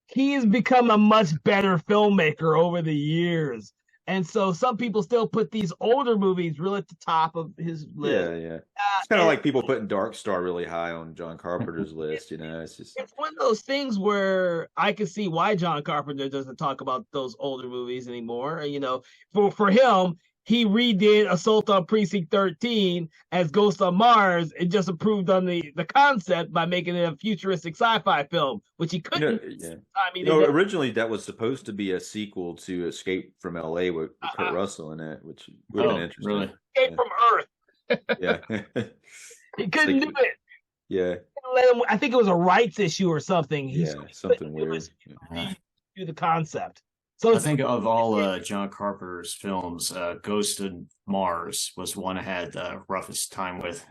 S1: He has become a much better filmmaker over the years. And so some people still put these older movies real at the top of his list.
S3: Yeah, yeah. It's kind of
S1: And
S3: like people putting Dark Star really high on John Carpenter's list. It's just
S1: it's one of those things where I can see why John Carpenter doesn't talk about those older movies anymore. For him, he redid Assault on Precinct 13 as Ghost on Mars and just improved on the concept by making it a futuristic sci-fi film, which he couldn't.
S3: yeah.
S1: I mean, they
S3: Originally that was supposed to be a sequel to Escape from L.A. with Kurt Russell in it, which would have been interesting.
S2: Really?
S1: Escape from Earth.
S3: Yeah.
S1: He couldn't do it.
S3: Yeah.
S1: I think it was a rights issue or something.
S3: Something weird.
S1: Do the concept. So
S2: I think of all John Carpenter's films, Ghost of Mars was one I had the roughest time with.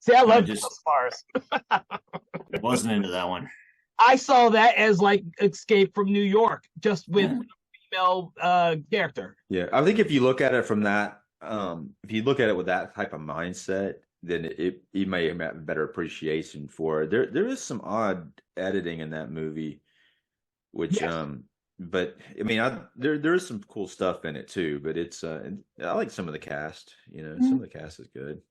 S1: See, I love
S2: just
S1: Mars.
S2: Wasn't into that one.
S1: I saw that as like Escape from New York, just with a female character.
S3: Yeah, I think if you look at it from that, if you look at it with that type of mindset, then you may have a better appreciation for it. There is some odd editing in that movie, which
S1: Yes.
S3: but I mean, there is some cool stuff in it too. But I like some of the cast. Some of the cast is good.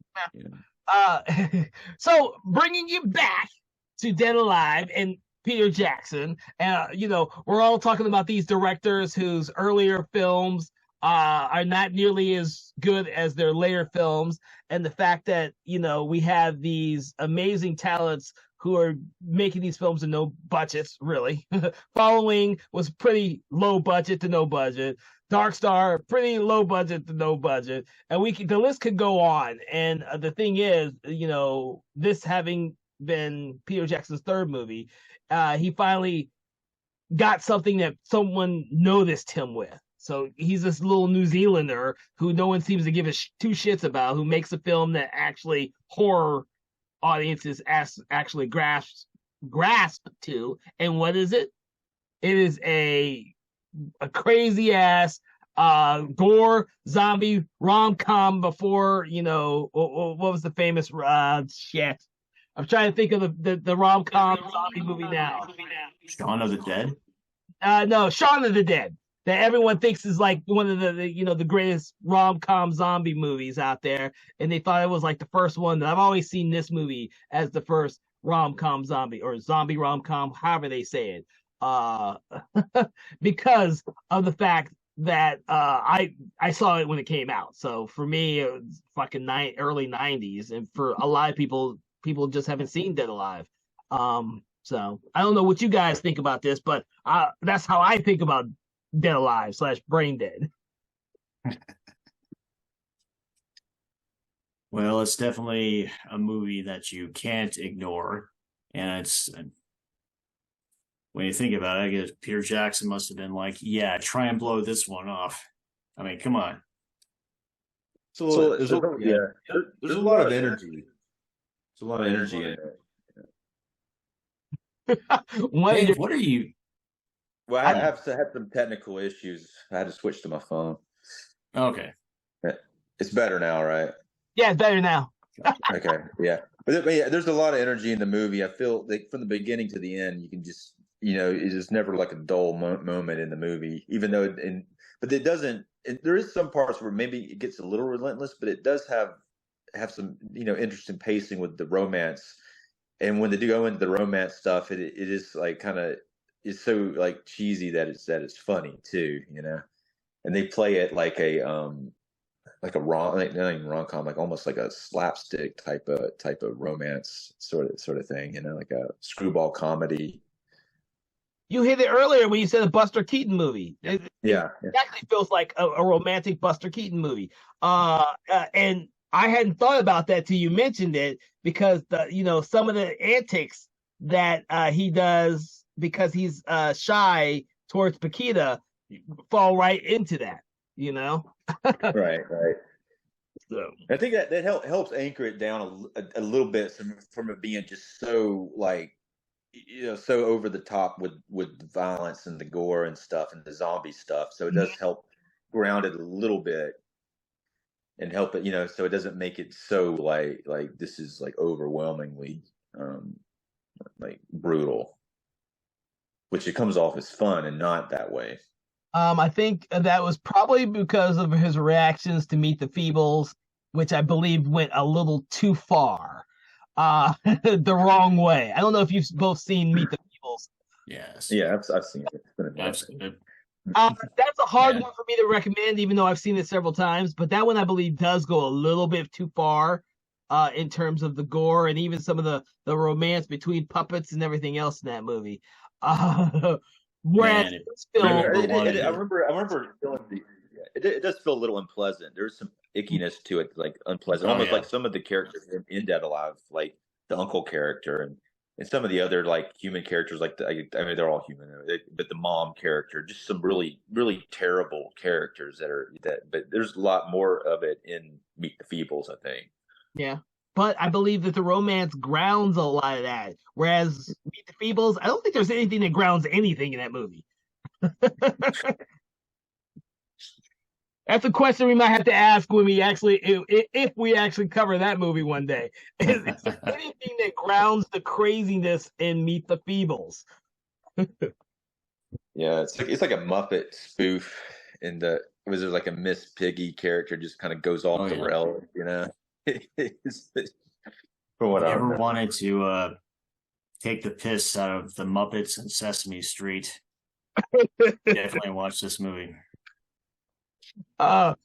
S1: So bringing you back to Dead Alive and Peter Jackson, we're all talking about these directors whose earlier films are not nearly as good as their later films, and the fact that we have these amazing talents who are making these films with no budgets, really. Following was pretty low budget to no budget. Dark Star, pretty low budget to no budget, and the list could go on. And the thing is, this having been Peter Jackson's third movie, he finally got something that someone noticed him with. So he's this little New Zealander who no one seems to give two shits about, who makes a film that actually horror audiences actually grasp to. And what is it? It is a crazy ass gore zombie rom-com before, what was the famous shit? I'm trying to think of the rom-com zombie movie now.
S2: Shaun of the Dead?
S1: No, Shaun of the Dead. That everyone thinks is like one of the greatest rom-com zombie movies out there, and they thought it was like the first one. I've always seen this movie as the first rom-com zombie or zombie rom-com, however they say it, because of the fact that I saw it when it came out. So for me, it was fucking early '90s, and for a lot of people just haven't seen Dead Alive. So I don't know what you guys think about this, but that's how I think about Dead Alive / Brain Dead.
S2: Well, it's definitely a movie that you can't ignore, and when you think about it, I guess Peter Jackson must have been like, yeah, try and blow this one off. I mean, come on.
S3: So there's a lot of energy. There's a lot of energy in it.
S2: Dave, what are you?
S3: Well, I had some technical issues. I had to switch to my phone.
S2: Okay.
S3: It's better now, right?
S1: Yeah, it's better now.
S3: Okay, yeah. But yeah, there's a lot of energy in the movie. I feel like from the beginning to the end, you can just, it's never like a dull moment in the movie, even though, but it doesn't, there is some parts where maybe it gets a little relentless, but it does have some, interesting pacing with the romance. And when they do go into the romance stuff, it is like kind of, it's so like cheesy that it's funny too, and they play it like a not even rom-com, like almost like a slapstick type of romance sort of thing, like a screwball comedy.
S1: You hit it earlier when you said a Buster Keaton movie. It actually feels like a romantic Buster Keaton movie. And I hadn't thought about that till you mentioned it, because some of the antics that he does because he's shy towards Paquita fall right into that,
S3: Right.
S1: So
S3: I think that helps anchor it down a little bit from it being just so like, so over the top with the violence and the gore and stuff and the zombie stuff. So it does help ground it a little bit and help it, so it doesn't make it so like this is like overwhelmingly like brutal, which it comes off as fun and not that way.
S1: I think that was probably because of his reactions to Meet the Feebles, which I believe went a little too far, the wrong way. I don't know if you've both seen Meet the Feebles.
S2: Yes.
S3: Yeah, I've seen it.
S2: I've seen it.
S1: That's a hard one for me to recommend, even though I've seen it several times. But that one, I believe, does go a little bit too far in terms of the gore and even some of the romance between puppets and everything else in that movie. Whereas
S3: I remember feeling it does feel a little unpleasant. There's some ickiness to it, like unpleasant, almost like some of the characters in Dead Alive, like the uncle character and some of the other like human characters, like I mean they're all human, but the mom character, just some really really terrible characters but there's a lot more of it in Meet the Feebles, I think.
S1: Yeah. But I believe that the romance grounds a lot of that. Whereas Meet the Feebles, I don't think there's anything that grounds anything in that movie. That's a question we might have to ask when we if we actually cover that movie one day. Is there anything that grounds the craziness in Meet the Feebles?
S3: Yeah, it's like a Muppet spoof in the was there like a Miss Piggy character just kind of goes off the rails, For what
S2: if you ever wanted to take the piss out of the Muppets and Sesame Street, definitely watch this movie.
S1: Well,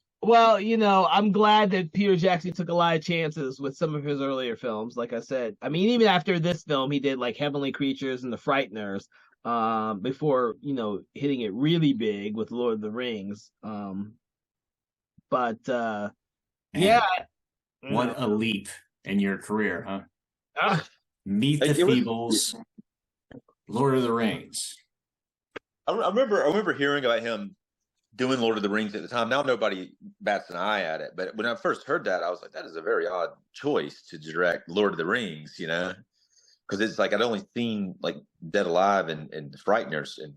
S1: I'm glad that Peter Jackson took a lot of chances with some of his earlier films. Like I said, I mean, even after this film, he did like Heavenly Creatures and The Frighteners, before hitting it really big with Lord of the Rings. What
S2: a leap in your career, huh? Meet the Feebles, Lord of the Rings.
S3: I remember hearing about him doing Lord of the Rings at the time. Now nobody bats an eye at it, but when I first heard that, I was like, that is a very odd choice to direct Lord of the Rings, because it's like I'd only seen like Dead Alive and The Frighteners, and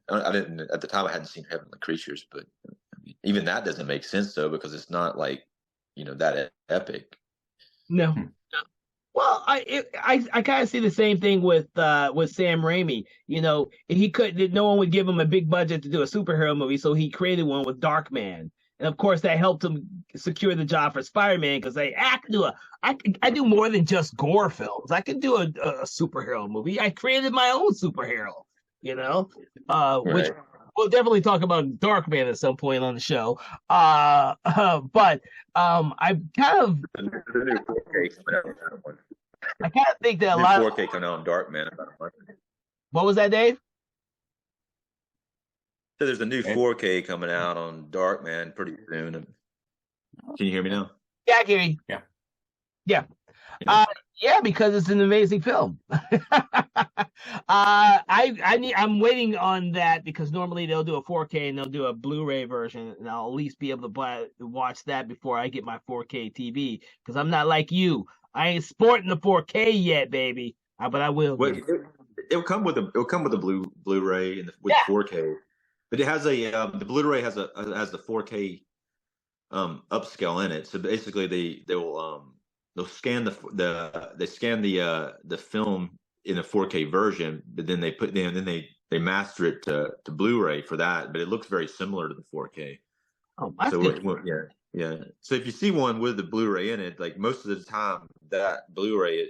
S3: I didn't at the time. I hadn't seen Heavenly Creatures, but even that doesn't make sense though, because it's not like that epic.
S1: No. Well, I kind of see the same thing with Sam Raimi. No one would give him a big budget to do a superhero movie, so he created one with Darkman, and of course that helped him secure the job for Spider-Man, because I do more than just gore films. I can do a superhero movie. I created my own superhero, which we'll definitely talk about Darkman at some point on the show. But I kind of think that a lot of
S3: 4K coming out on Darkman about a month.
S1: What was that, Dave?
S3: So there's a new 4K coming out on Darkman pretty soon. Can you hear me now?
S1: Yeah, I can hear you.
S2: Yeah.
S1: Yeah, because it's an amazing film. I'm waiting on that because normally they'll do a 4K and they'll do a Blu-ray version, and I'll at least be able to watch that before I get my 4K TV. Because I'm not like you. I ain't sporting the 4K yet, baby. But I will.
S4: Well, it'll come with a Blu-ray and with
S1: Yeah.
S4: 4K, but it has the Blu-ray has the 4K upscale in it. So basically, they'll scan the film in a 4K version, but then they master it to Blu-ray for that. But it looks very similar to the 4K.
S1: Oh, that's
S4: So
S1: good.
S4: yeah. So if you see one with the Blu-ray in it, like most of the time, that Blu-ray,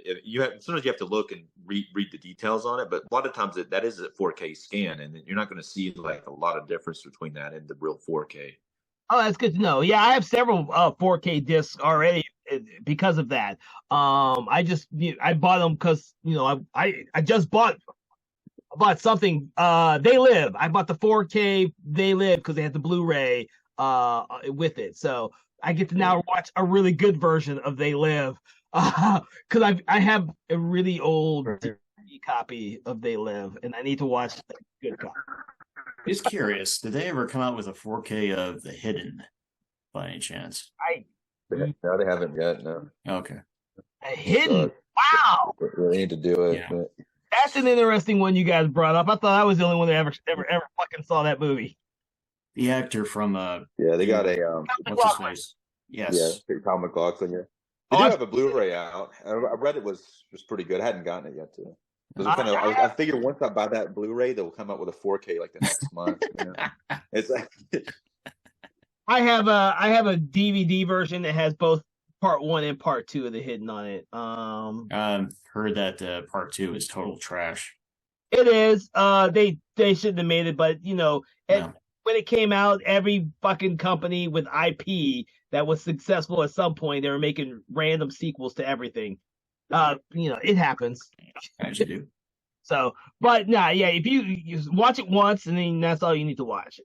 S4: sometimes you have to look and read the details on it, but a lot of times that is a 4K scan, and you're not going to see like a lot of difference between that and the real 4K.
S1: Oh, that's good to know. Yeah, I have several 4K discs already because of that. I bought them because I just bought something. They Live. I bought the 4K They Live because they had the Blu-ray with it, so I get to now watch a really good version of They Live. Because I have a really old DVD copy of They Live, and I need to watch a good copy.
S2: Just curious, did they ever come out with a 4K of The Hidden by any chance?
S4: No, they haven't yet. No.
S2: Okay.
S1: Hidden. Wow.
S4: They need to do it.
S2: Yeah.
S4: But...
S1: That's an interesting one you guys brought up. I thought I was the only one that ever fucking saw that movie.
S2: The actor from
S4: they got a
S2: what's his face? Yes.
S4: Tom McLaughlin. Yeah, they do have a Blu-ray out. I read it was pretty good. I hadn't gotten it yet too. I figured once I buy that Blu-ray, they'll come out with a 4K like the next month. It's like
S1: I have a DVD version that has both part 1 and part 2 of The Hidden on it.
S2: Heard that part 2 is total trash.
S1: It is. They shouldn't have made it, but when it came out, every fucking company with IP that was successful at some point, they were making random sequels to everything. It happens.
S2: As you do.
S1: So, but if you watch it once and then that's all you need to watch.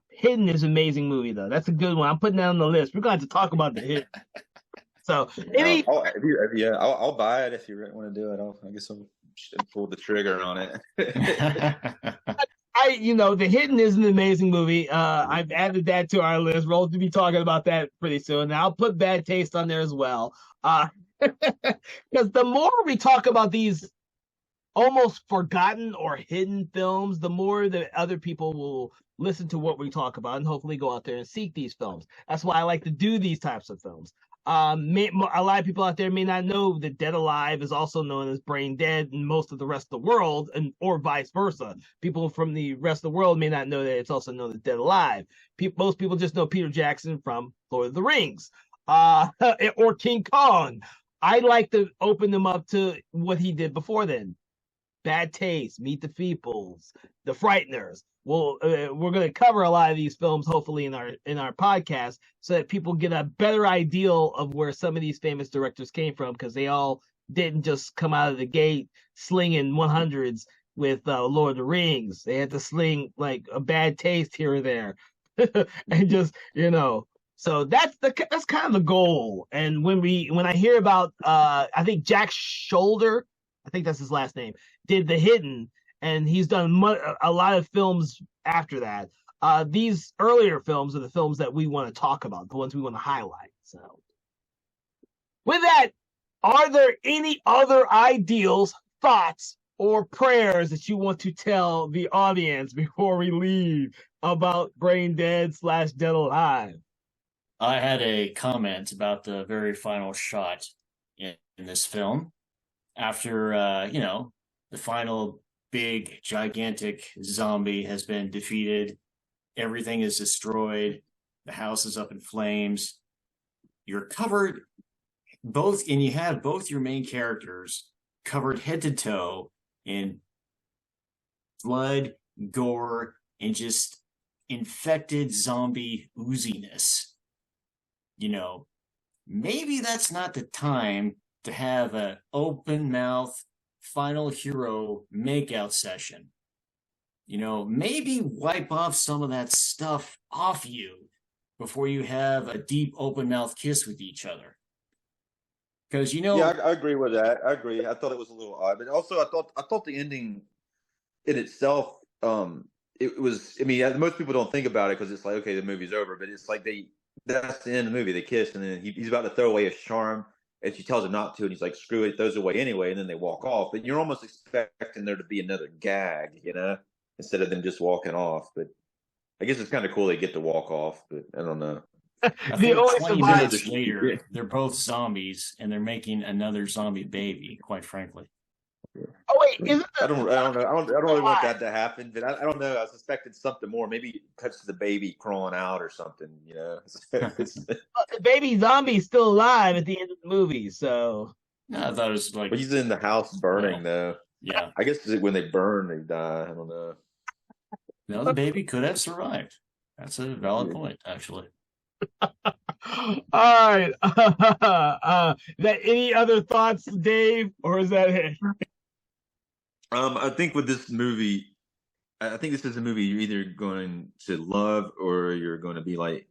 S1: Hidden is an amazing movie though. That's a good one. I'm putting that on the list. We're going to talk about The Hidden. So,
S4: I'll buy it if you really want to do it. I guess I'll pull the trigger on it.
S1: The Hidden is an amazing movie. I've added that to our list. We're all to be talking about that pretty soon. And I'll put Bad Taste on there as well. Because the more we talk about these almost forgotten or hidden films, the more that other people will listen to what we talk about and hopefully go out there and seek these films. That's why I like to do these types of films. A lot of people out there may not know that Dead Alive is also known as Brain Dead in most of the rest of the world, or vice versa. People from the rest of the world may not know that it's also known as Dead Alive. Most people just know Peter Jackson from Lord of the Rings, or King Kong. I like to open them up to what he did before then. Bad Taste, Meet the Feebles, The Frighteners. Well, we're going to cover a lot of these films, hopefully, in our podcast, so that people get a better idea of where some of these famous directors came from, because they all didn't just come out of the gate slinging 100s with Lord of the Rings. They had to sling like a Bad Taste here or there, and just So that's kind of the goal. And when I hear about I think Jack Shoulder, I think that's his last name, did The Hidden, and he's done a lot of films after that. These earlier films are the films that we want to talk about, the ones we want to highlight. So with that, are there any other ideals, thoughts, or prayers that you want to tell the audience before we leave about Brain Dead / Dead Alive?
S2: I had a comment about the very final shot in this film. After, the final big, gigantic zombie has been defeated, everything is destroyed, the house is up in flames, you're covered and you have both your main characters covered head to toe in blood, gore, and just infected zombie ooziness. Maybe that's not the time to have an open mouth final hero makeout session. Maybe wipe off some of that stuff off you before you have a deep open mouth kiss with each other. Because
S4: Yeah, I agree with that. I agree. I thought it was a little odd, but also I thought the ending in itself, it was. I mean, most people don't think about it because it's like, okay, the movie's over, but it's like that's the end of the movie. They kiss, and then he's about to throw away his charm, and she tells him not to, and he's like, screw it, throws it away anyway, and then they walk off. But you're almost expecting there to be another gag, instead of them just walking off. But I guess it's kind of cool they get to walk off, but I don't know.
S2: I
S1: The
S2: think
S1: only
S2: 20
S1: survivor.
S2: minutes later, they're both zombies, and they're making another zombie baby. Quite frankly.
S1: Oh wait, isn't
S3: I don't know. I don't really want that to happen, but I don't know. I suspected something more. Maybe it cuts to the baby crawling out or something.
S1: the baby zombie still alive at the end of the movie? So
S2: No, I thought it was like.
S3: But he's in the house burning, though.
S2: Yeah.
S3: I guess when they burn, they die. I don't know.
S2: No, the baby could have survived. That's a valid point, actually.
S1: all right. That any other thoughts, Dave, or is that it?
S3: I think with this movie, I think this is a movie you're either going to love or you're going to be like,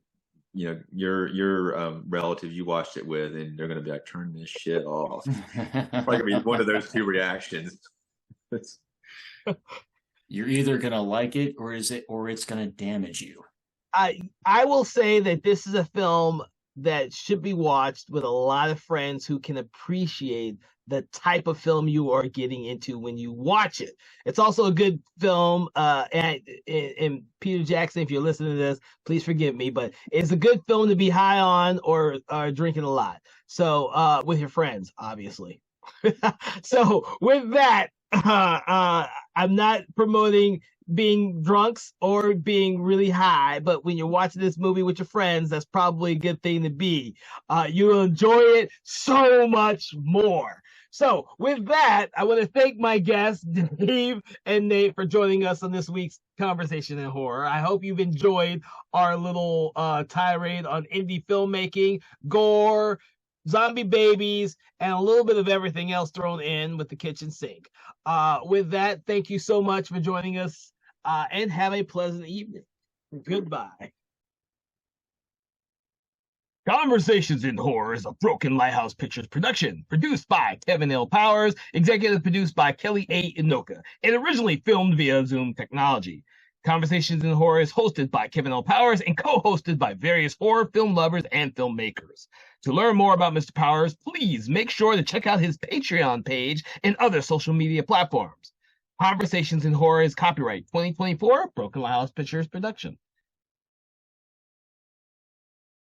S3: your relative you watched it with, and they're going to be like, turn this shit off. Probably gonna be one of those two reactions.
S2: You're either gonna like it, or it's gonna damage you.
S1: I will say that this is a film that should be watched with a lot of friends who can appreciate the type of film you are getting into when you watch it. It's also a good film, and Peter Jackson, if you're listening to this, please forgive me, but it's a good film to be high on or drinking a lot. So with your friends, obviously. So with that, I'm not promoting being drunks or being really high, but when you're watching this movie with your friends, that's probably a good thing to be. You'll enjoy it so much more. So with that, I want to thank my guests, Dave and Nate, for joining us on this week's Conversation in Horror. I hope you've enjoyed our little tirade on indie filmmaking, gore, zombie babies, and a little bit of everything else thrown in with the kitchen sink. With that, thank you so much for joining us, and have a pleasant evening. Goodbye. Conversations in Horror is a Broken Lighthouse Pictures production, produced by Kevin L. Powers, executive produced by Kelly A. Inoka, and originally filmed via Zoom technology. Conversations in Horror is hosted by Kevin L. Powers and co-hosted by various horror film lovers and filmmakers. To learn more about Mr. Powers, please make sure to check out his Patreon page and other social media platforms. Conversations in Horror is copyright 2024 Broken Lighthouse Pictures production.